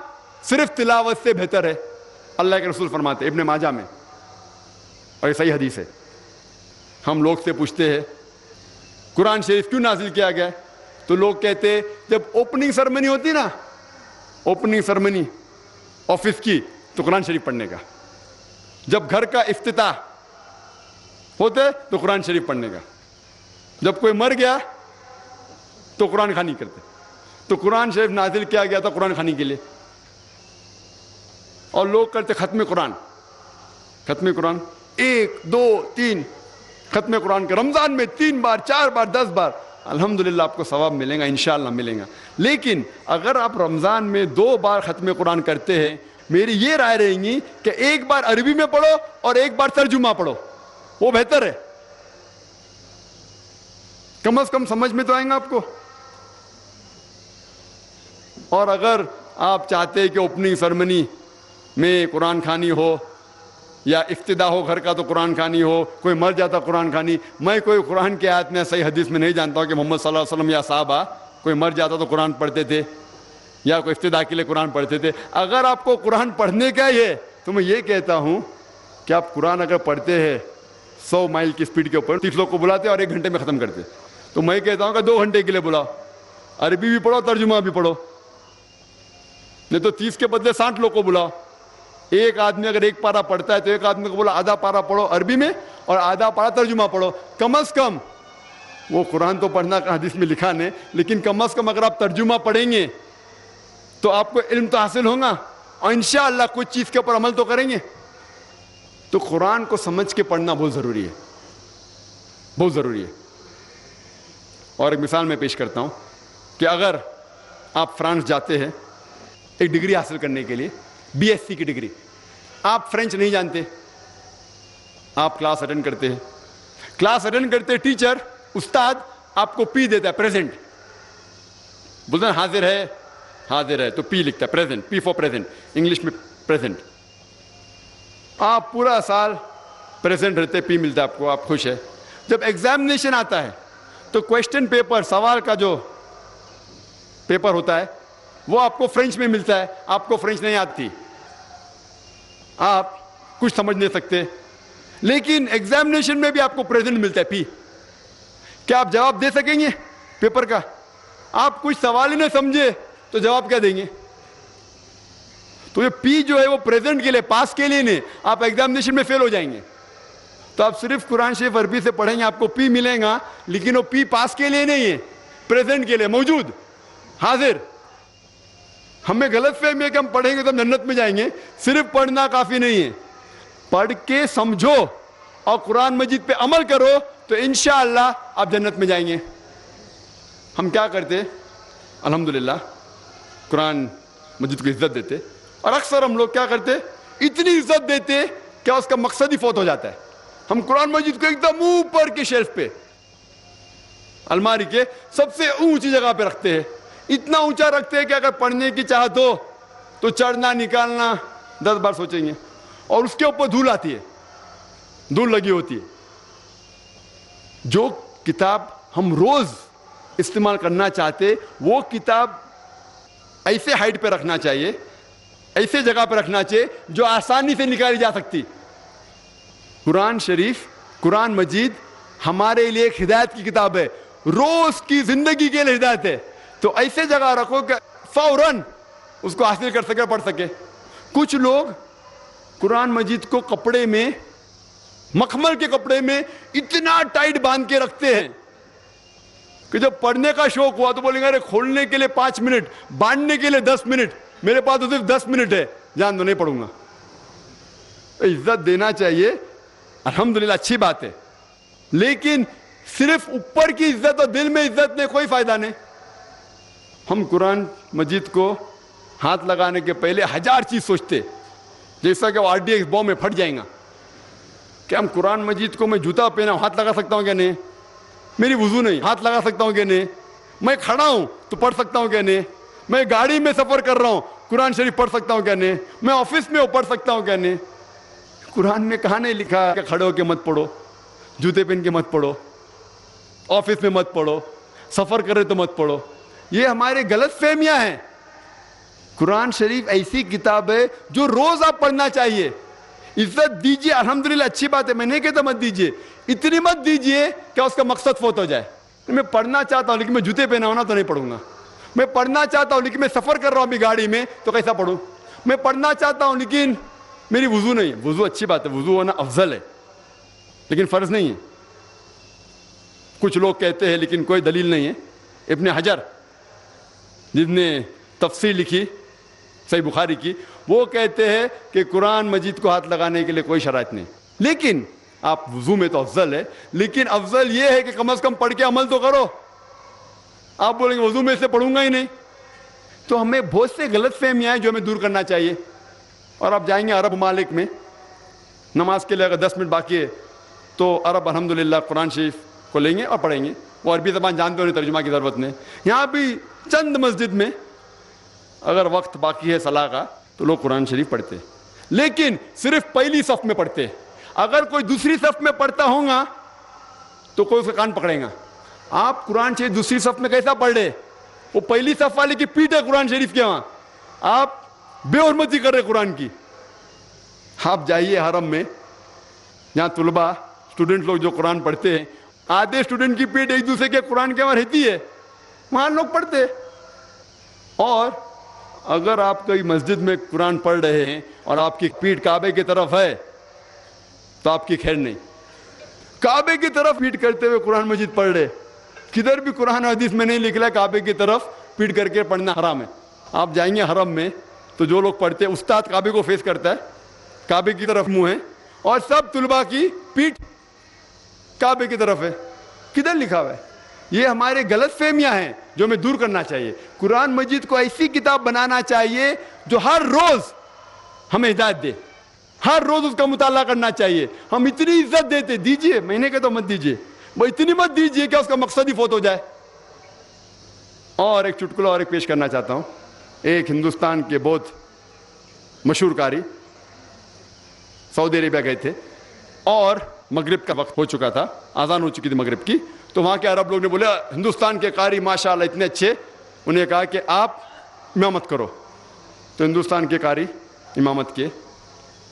صرف تلاوت سے بہتر ہے, اللہ کے رسول فرماتے. ابن ماجہ میں, اور یہ صحیح حدیث ہے. ہم لوگ سے پوچھتے ہیں قرآن شریف کیوں نازل کیا گیا, تو لوگ کہتے جب اوپننگ سرمنی ہوتی نا, اوپننگ سرمنی آفس کی, تو قرآن شریف پڑھنے کا. جب گھر کا افتتاح ہوتے تو قرآن شریف پڑھنے کا. جب کوئی مر گیا تو قرآن خوانی کرتے. تو قرآن شریف نازل کیا گیا تھا قرآن خوانی کے لیے. اور لوگ کرتے ختم قرآن, ختم قرآن 1 2 3 ختم قرآن کے رمضان میں 3 بار 4 بار 10 بار. الحمدللہ آپ کو ثواب ملے گا, انشاءاللہ ملے گا. لیکن اگر آپ رمضان میں 2 بار ختم قرآن کرتے ہیں, میری یہ رائے رہیں گی کہ 1 بار عربی میں پڑھو اور 1 بار ترجمہ پڑھو, وہ بہتر ہے. کم از کم سمجھ میں تو آئیں گا آپ کو. اور اگر آپ چاہتے ہیں کہ اوپننگ سرمنی میں قرآن خوانی ہو یا افتتاح ہو گھر کا تو قرآن خوانی ہو, کوئی مر جاتا قرآن خوانی. میں کوئی قرآن کی آیت میں صحیح حدیث میں نہیں جانتا ہوں کہ محمد صلی اللہ علیہ وسلم یا صحابہ کوئی مر جاتا تو قرآن پڑھتے تھے یا کوئی افتتاح کے لیے قرآن پڑھتے تھے. اگر آپ کو قرآن پڑھنے کا ہی ہے تو میں یہ کہتا ہوں کہ آپ قرآن اگر پڑھتے ہیں 100 مائل کی سپیڈ کے اوپر, 30 لوگ کو بلاتے اور 1 گھنٹے میں ختم کرتے, تو میں کہتا ہوں کہ 2 گھنٹے کے لیے بلاؤ, عربی بھی پڑھو ترجمہ بھی پڑھو. نہیں تو 30 کے بدلے 60 لوگ کو بلاؤ. ایک آدمی اگر 1 پارہ پڑھتا ہے تو ایک آدمی کو بولا آدھا پارہ پڑھو عربی میں اور آدھا پارہ ترجمہ پڑھو. کم از کم وہ قرآن تو پڑھنا حدیث میں لکھا نہیں, لیکن کم از کم اگر آپ ترجمہ پڑھیں گے تو آپ کو علم تو حاصل ہوگا اور انشاءاللہ کچھ چیز کے اوپر عمل تو کریں گے. تو قرآن کو سمجھ کے پڑھنا بہت ضروری ہے, بہت ضروری ہے. اور ایک مثال میں پیش کرتا ہوں کہ اگر آپ فرانس جاتے ہیں ایک ڈگری حاصل کرنے کے لیے, BSc کی ڈگری, آپ فرینچ نہیں جانتے, آپ کلاس اٹینڈ کرتے ہیں, کلاس اٹینڈ کرتے ٹیچر استاد آپ کو پی دیتا ہے, پریزنٹ بولتے ہیں حاضر ہے, حاضر ہے تو پی لکھتا ہے, present, P four present, English میں پریزنٹ. آپ پورا سال پریزنٹ رہتے, پی ملتا ہے آپ کو, آپ خوش ہے. جب ایگزامینیشن آتا ہے تو کوشچن پیپر, سوال کا جو پیپر ہوتا ہے وہ آپ کو فرینچ میں ملتا ہے, آپ کو فرینچ نہیں آتی, آپ کچھ سمجھ نہیں سکتے, لیکن ایگزامینیشن میں بھی آپ کو پریزنٹ ملتا ہے, پی. کیا آپ جواب دے سکیں گے پیپر کا؟ آپ کچھ سوال ہی نہیں سمجھے تو جواب کیا دیں گے؟ تو یہ پی جو ہے وہ پریزنٹ کے لیے, پاس کے لیے نہیں, آپ ایگزامینیشن میں فیل ہو جائیں گے. تو آپ صرف قرآن شریف عربی سے پڑھیں گے, آپ کو پی ملے گا, لیکن وہ پی پاس کے لیے نہیں ہے, پریزنٹ کے لیے, موجود, حاضر. ہمیں غلط فہمی ہے کہ ہم پڑھیں گے تو ہم جنت میں جائیں گے. صرف پڑھنا کافی نہیں ہے, پڑھ کے سمجھو اور قرآن مجید پہ عمل کرو تو انشاءاللہ آپ جنت میں جائیں گے. ہم کیا کرتے, الحمدللہ قرآن مجید کو عزت دیتے, اور اکثر ہم لوگ کیا کرتے, اتنی عزت دیتے کہ اس کا مقصد ہی فوت ہو جاتا ہے. ہم قرآن مجید کو ایک دم اوپر کے شیلف پہ, الماری کے سب سے اونچی جگہ پہ رکھتے ہیں, اتنا اونچا رکھتے ہیں کہ اگر پڑھنے کی چاہت ہو تو چڑھنا نکالنا 10 بار سوچیں گے. اور اس کے اوپر دھول آتی ہے, دھول لگی ہوتی ہے. جو کتاب ہم روز استعمال کرنا چاہتے وہ کتاب ایسے ہائٹ پہ رکھنا چاہیے, ایسے جگہ پہ رکھنا چاہیے جو آسانی سے نکالی جا سکتی. قرآن شریف, قرآن مجید ہمارے لیے ایک ہدایت کی کتاب ہے, روز کی زندگی کے لیے ہدایت ہے. تو ایسے جگہ رکھو کہ فوراً اس کو حاصل کر سکے, پڑھ سکے. کچھ لوگ قرآن مجید کو کپڑے میں, مخمل کے کپڑے میں اتنا ٹائٹ باندھ کے رکھتے ہیں کہ جب پڑھنے کا شوق ہوا تو بولیں گے ارے کھولنے کے لیے 5 منٹ, باندھنے کے لیے 10 منٹ, میرے پاس تو صرف 10 منٹ ہے, جان دو نہیں پڑھوں گا. عزت دینا چاہیے, الحمدللہ اچھی بات ہے, لیکن صرف اوپر کی عزت اور دل میں عزت نہیں, کوئی فائدہ نہیں. ہم قرآن مجید کو ہاتھ لگانے کے پہلے 1000 چیز سوچتے, جیسا کہ وہ RDX بم میں پھٹ جائیں گا. کہ ہم قرآن مجید کو میں جوتا پہنا ہوں ہاتھ لگا سکتا ہوں کیا نہیں, میری وضو نہیں ہاتھ لگا سکتا ہوں کیا نہیں, میں کھڑا ہوں تو پڑھ سکتا ہوں کیا نہیں, میں گاڑی میں سفر کر رہا ہوں قرآن شریف پڑھ سکتا ہوں کیا نہیں, میں آفس میں پڑھ سکتا ہوں کیا نہیں. قرآن میں کہاں نہیں لکھا کہ کھڑے ہو کے مت پڑھو, جوتے پہن کے مت پڑھو, آفس میں مت پڑھو, سفر کرے تو مت پڑھو. یہ ہمارے غلط فہمیاں ہیں. قرآن شریف ایسی کتاب ہے جو روز آپ پڑھنا چاہیے. عزت دیجیے الحمدللہ, اچھی بات ہے, میں نہیں کہتا مت دیجیے, اتنی مت دیجیے کہ اس کا مقصد فوت ہو جائے. میں پڑھنا چاہتا ہوں لیکن میں جوتے پہنا ہوں نا تو نہیں پڑھوں گا. میں پڑھنا چاہتا ہوں لیکن میں سفر کر رہا ہوں ابھی گاڑی میں تو کیسا پڑھوں. میں پڑھنا چاہتا ہوں لیکن میری وضو نہیں. وضو اچھی بات ہے, وضو ہونا افضل ہے لیکن فرض نہیں ہے. کچھ لوگ کہتے ہیں لیکن کوئی دلیل نہیں ہے. ابن حجر جس نے تفسیر لکھی صحیح بخاری کی, وہ کہتے ہیں کہ قرآن مجید کو ہاتھ لگانے کے لیے کوئی شرائط نہیں, لیکن آپ وضو میں تو افضل ہے, لیکن افضل یہ ہے کہ کم از کم پڑھ کے عمل تو کرو. آپ بولیں گے وضو میں سے پڑھوں گا ہی نہیں. تو ہمیں بہت سے غلط فہمیاں ہیں جو ہمیں دور کرنا چاہیے. اور آپ جائیں گے عرب ممالک میں نماز کے لیے, اگر 10 منٹ باقی ہے تو عرب الحمدللہ قرآن شریف کو لیں گے اور پڑھیں گے. وہ عربی زبان جانتے ہو, ترجمہ کی ضرورت نہیں. یہاں بھی چند مسجد میں اگر وقت باقی ہے صلاح کا تو لوگ قرآن شریف پڑھتے, لیکن صرف پہلی صف میں پڑھتے. اگر کوئی دوسری صف میں پڑھتا ہوگا تو کوئی اس کا کان پکڑے گا. آپ قرآن شریف دوسری صف میں کیسا پڑھ رہے, وہ پہلی صف والے کی پیٹ ہے قرآن شریف کے, وہاں آپ بے حرمتی کر رہے قرآن کی. آپ جائیے حرم میں جہاں طلباء اسٹوڈنٹ لوگ جو قرآن پڑھتے ہیں, آدھے اسٹوڈنٹ کی پیٹ ایک دوسرے کے قرآن کے وہاں رہتی ہے, وہاں لوگ پڑھتے. اور اگر آپ کوئی مسجد میں قرآن پڑھ رہے ہیں اور آپ کی پیٹ کعبے کی طرف ہے تو آپ کی خیر نہیں. کعبے کی طرف پیٹ کرتے ہوئے قرآن مجید پڑھ رہے, کدھر بھی قرآن حدیث میں نہیں لکھا کعبے کی طرف پیٹ کر کے پڑھنا حرام ہے. آپ جائیں گے حرم میں تو جو لوگ پڑھتے ہیں, استاد کعبے کو فیس کرتا ہے, کعبے کی طرف منہ ہے, اور سب طلباء کی پیٹ کعبے کی طرف ہے. کدھر لکھا ہوا ہے؟ یہ ہمارے غلط فہمیاں ہیں جو ہمیں دور کرنا چاہیے. قرآن مجید کو ایسی کتاب بنانا چاہیے جو ہر روز ہمیں ہدایت دے, ہر روز اس کا مطالعہ کرنا چاہیے. ہم اتنی عزت دیتے, دیجیے, میں نے کہا تو مت دیجیے, وہ اتنی مت دیجیے کہ اس کا مقصد ہی فوت ہو جائے. اور ایک چٹکلا اور ایک پیش کرنا چاہتا ہوں. ایک ہندوستان کے بہت مشہور قاری سعودی عربیہ گئے تھے اور مغرب کا وقت ہو چکا تھا, اذان ہو چکی تھی مغرب کی. تو وہاں کے عرب لوگ نے بولا ہندوستان کے قاری ماشاءاللہ اتنے اچھے, انہیں کہا کہ آپ امامت کرو. تو ہندوستان کے قاری امامت کے,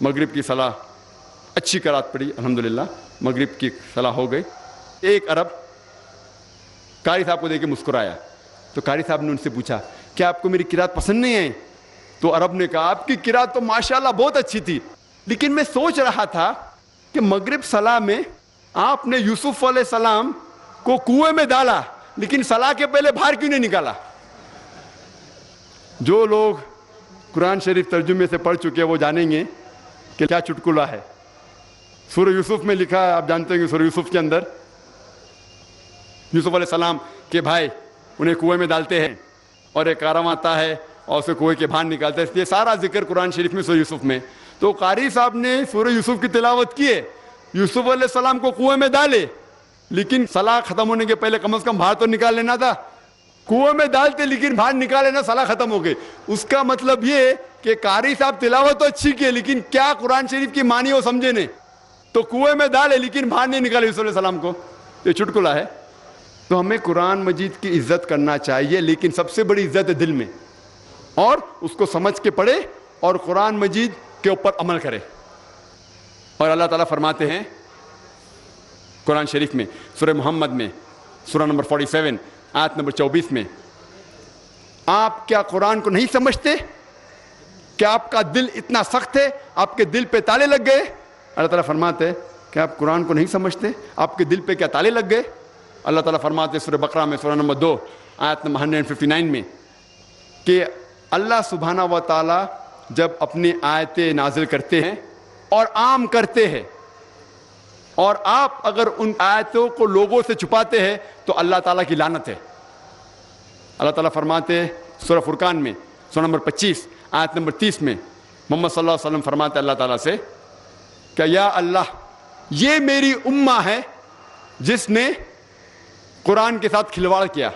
مغرب کی صلاح اچھی قرات پڑی الحمدللہ, مغرب کی صلاح ہو گئی. ایک عرب قاری صاحب کو دیکھ کے مسکرایا. تو قاری صاحب نے ان سے پوچھا کیا آپ کو میری قرات پسند نہیں ہے؟ تو عرب نے کہا آپ کی قرات تو ماشاءاللہ بہت اچھی تھی, لیکن میں سوچ رہا تھا کہ مغرب صلاح میں آپ نے یوسف علیہ السلام کو کنویں میں ڈالا لیکن صلاح کے پہلے باہر کیوں نہیں نکالا؟ جو لوگ قرآن شریف ترجمے سے پڑھ چکے ہیں وہ جانیں گے کہ کیا چٹکلا ہے. سورہ یوسف میں لکھا ہے, آپ جانتے ہیں کہ سورہ یوسف کے اندر یوسف علیہ السلام کے بھائی انہیں کنویں میں ڈالتے ہیں اور ایک کارواں آتا ہے اور اسے کنویں کے باہر نکالتا ہے. یہ سارا ذکر قرآن شریف میں سورہ یوسف میں. تو قاری صاحب نے سورہ یوسف کی تلاوت کی ہے, یوسف علیہ السلام کو کنویں میں ڈالے لیکن صلاح ختم ہونے کے پہلے کم از کم باہر تو نکال لینا تھا. کنویں میں ڈالتے لیکن باہر نکال لینا, صلاح ختم ہو گئی. اس کا مطلب یہ کہ قاری صاحب تلاوت تو اچھی کی لیکن کیا قرآن شریف کی معنی وہ سمجھے نہیں, تو کنویں میں ڈالے لیکن باہر نہیں نکالے یوسف علیہ السلام کو. یہ چٹکلا ہے. تو ہمیں قرآن مجید کی عزت کرنا چاہیے, لیکن سب سے بڑی عزت ہے دل میں, اور اس کو سمجھ کے پڑھے اور قرآن مجید کے اوپر عمل کرے. اور اللہ تعالیٰ فرماتے ہیں قرآن شریف میں سورہ محمد میں سورہ نمبر 47 آیت نمبر 24 میں, آپ کیا قرآن کو نہیں سمجھتے؟ کیا آپ کا دل اتنا سخت ہے, آپ کے دل پہ تالے لگ گئے؟ اللہ تعالیٰ فرماتے ہیں کہ آپ قرآن کو نہیں سمجھتے, آپ کے دل پہ کیا تالے لگ گئے؟ اللہ تعالیٰ فرماتے ہیں سورہ بقرہ میں سورہ نمبر 2 آیت نمبر 159 میں کہ اللہ سبحانہ و تعالیٰ جب اپنی آیتیں نازل کرتے ہیں اور عام کرتے ہیں, اور آپ اگر ان آیتوں کو لوگوں سے چھپاتے ہیں تو اللہ تعالیٰ کی لعنت ہے. اللہ تعالیٰ فرماتے ہیں سورہ فرقان میں سورہ نمبر 25 آیت نمبر 30 میں محمد صلی اللہ علیہ وسلم فرماتے اللہ تعالیٰ سے کہ یا اللہ یہ میری امہ ہے جس نے قرآن کے ساتھ کھلواڑ کیا.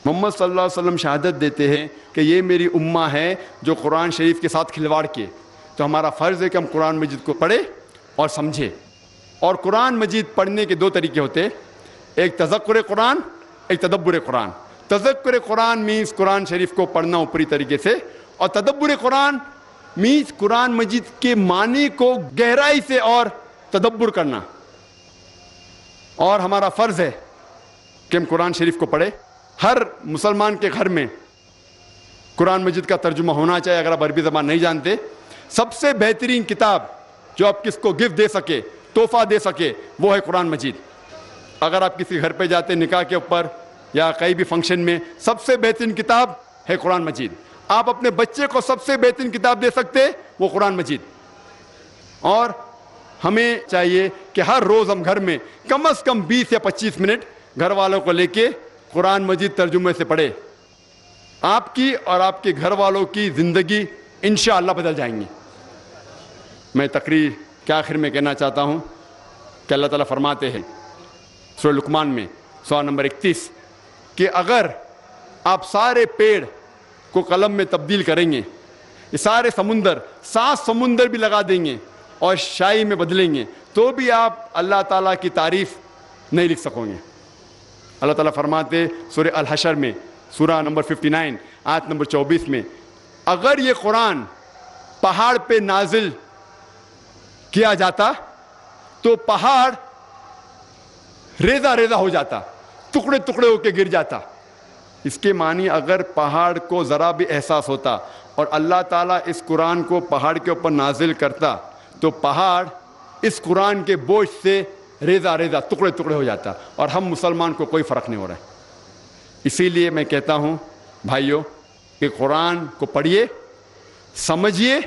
محمد صلی اللہ علیہ وسلم شہادت دیتے ہیں کہ یہ میری امہ ہے جو قرآن شریف کے ساتھ کھلواڑ کیے. تو ہمارا فرض ہے کہ ہم قرآن مجید کو پڑھیں اور سمجھیں. اور قرآن مجید پڑھنے کے دو طریقے ہوتے ہیں, ایک تذکر قرآن, ایک تدبر قرآن. تذکر قرآن مینس قرآن شریف کو پڑھنا اوپری طریقے سے, اور تدبر قرآن مینس قرآن مجید کے معنی کو گہرائی سے اور تدبر کرنا. اور ہمارا فرض ہے کہ ہم قرآن شریف کو پڑھیں. ہر مسلمان کے گھر میں قرآن مجید کا ترجمہ ہونا چاہیے. اگر آپ عربی زبان نہیں جانتے, سب سے بہترین کتاب جو آپ کس کو گفٹ دے سکے, تحفہ دے سکے, وہ ہے قرآن مجید. اگر آپ کسی گھر پہ جاتے نکاح کے اوپر یا کئی بھی فنکشن میں, سب سے بہترین کتاب ہے قرآن مجید. آپ اپنے بچے کو سب سے بہترین کتاب دے سکتے, وہ قرآن مجید. اور ہمیں چاہیے کہ ہر روز ہم گھر میں کم از کم 20 یا 25 منٹ گھر والوں کو لے کے قرآن مجید ترجمے سے پڑھے. آپ کی اور آپ کے گھر والوں کی زندگی انشاءاللہ بدل جائیں گی. میں تقریر کے آخر میں کہنا چاہتا ہوں کہ اللہ تعالیٰ فرماتے ہیں سورہ لقمان میں سورہ نمبر 31 کہ اگر آپ سارے پیڑ کو قلم میں تبدیل کریں گے, یہ سارے سمندر 7 سمندر بھی لگا دیں گے اور شاہی میں بدلیں گے, تو بھی آپ اللہ تعالیٰ کی تعریف نہیں لکھ سکو گے. اللہ تعالیٰ فرماتے سورہ الحشر میں سورہ نمبر 59 آیت نمبر 24 میں, اگر یہ قرآن پہاڑ پہ نازل کیا جاتا تو پہاڑ ریزہ ریزہ ہو جاتا, ٹکڑے ٹکڑے ہو کے گر جاتا. اس کے معنی اگر پہاڑ کو ذرا بھی احساس ہوتا اور اللہ تعالیٰ اس قرآن کو پہاڑ کے اوپر نازل کرتا تو پہاڑ اس قرآن کے بوجھ سے ریزہ ریزہ ٹکڑے ٹکڑے ہو جاتا, اور ہم مسلمان کو کوئی فرق نہیں ہو رہا ہے. اسی لیے میں کہتا ہوں بھائیوں کہ قرآن کو پڑھیے, سمجھیے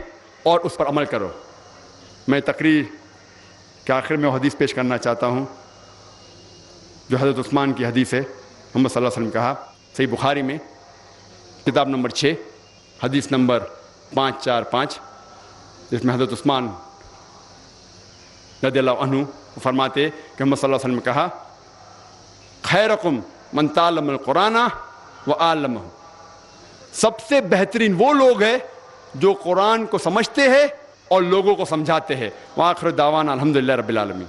اور اس پر عمل کرو. میں تقریر کے آخر میں حدیث پیش کرنا چاہتا ہوں جو حضرت عثمان کی حدیث ہے. محمد صلی اللہ علیہ وسلم کہا صحیح بخاری میں کتاب نمبر 6 حدیث نمبر 545, جس میں حضرت عثمان رضی اللہ عنہ فرماتے کہ محمد صلی اللہ علیہ وسلم نے کہا خیرکم من تعلم القرآن وعلمہ, سب سے بہترین وہ لوگ ہیں جو قرآن کو سمجھتے ہیں اور لوگوں کو سمجھاتے ہیں. وآخر دعوانا الحمدللہ رب العالمین.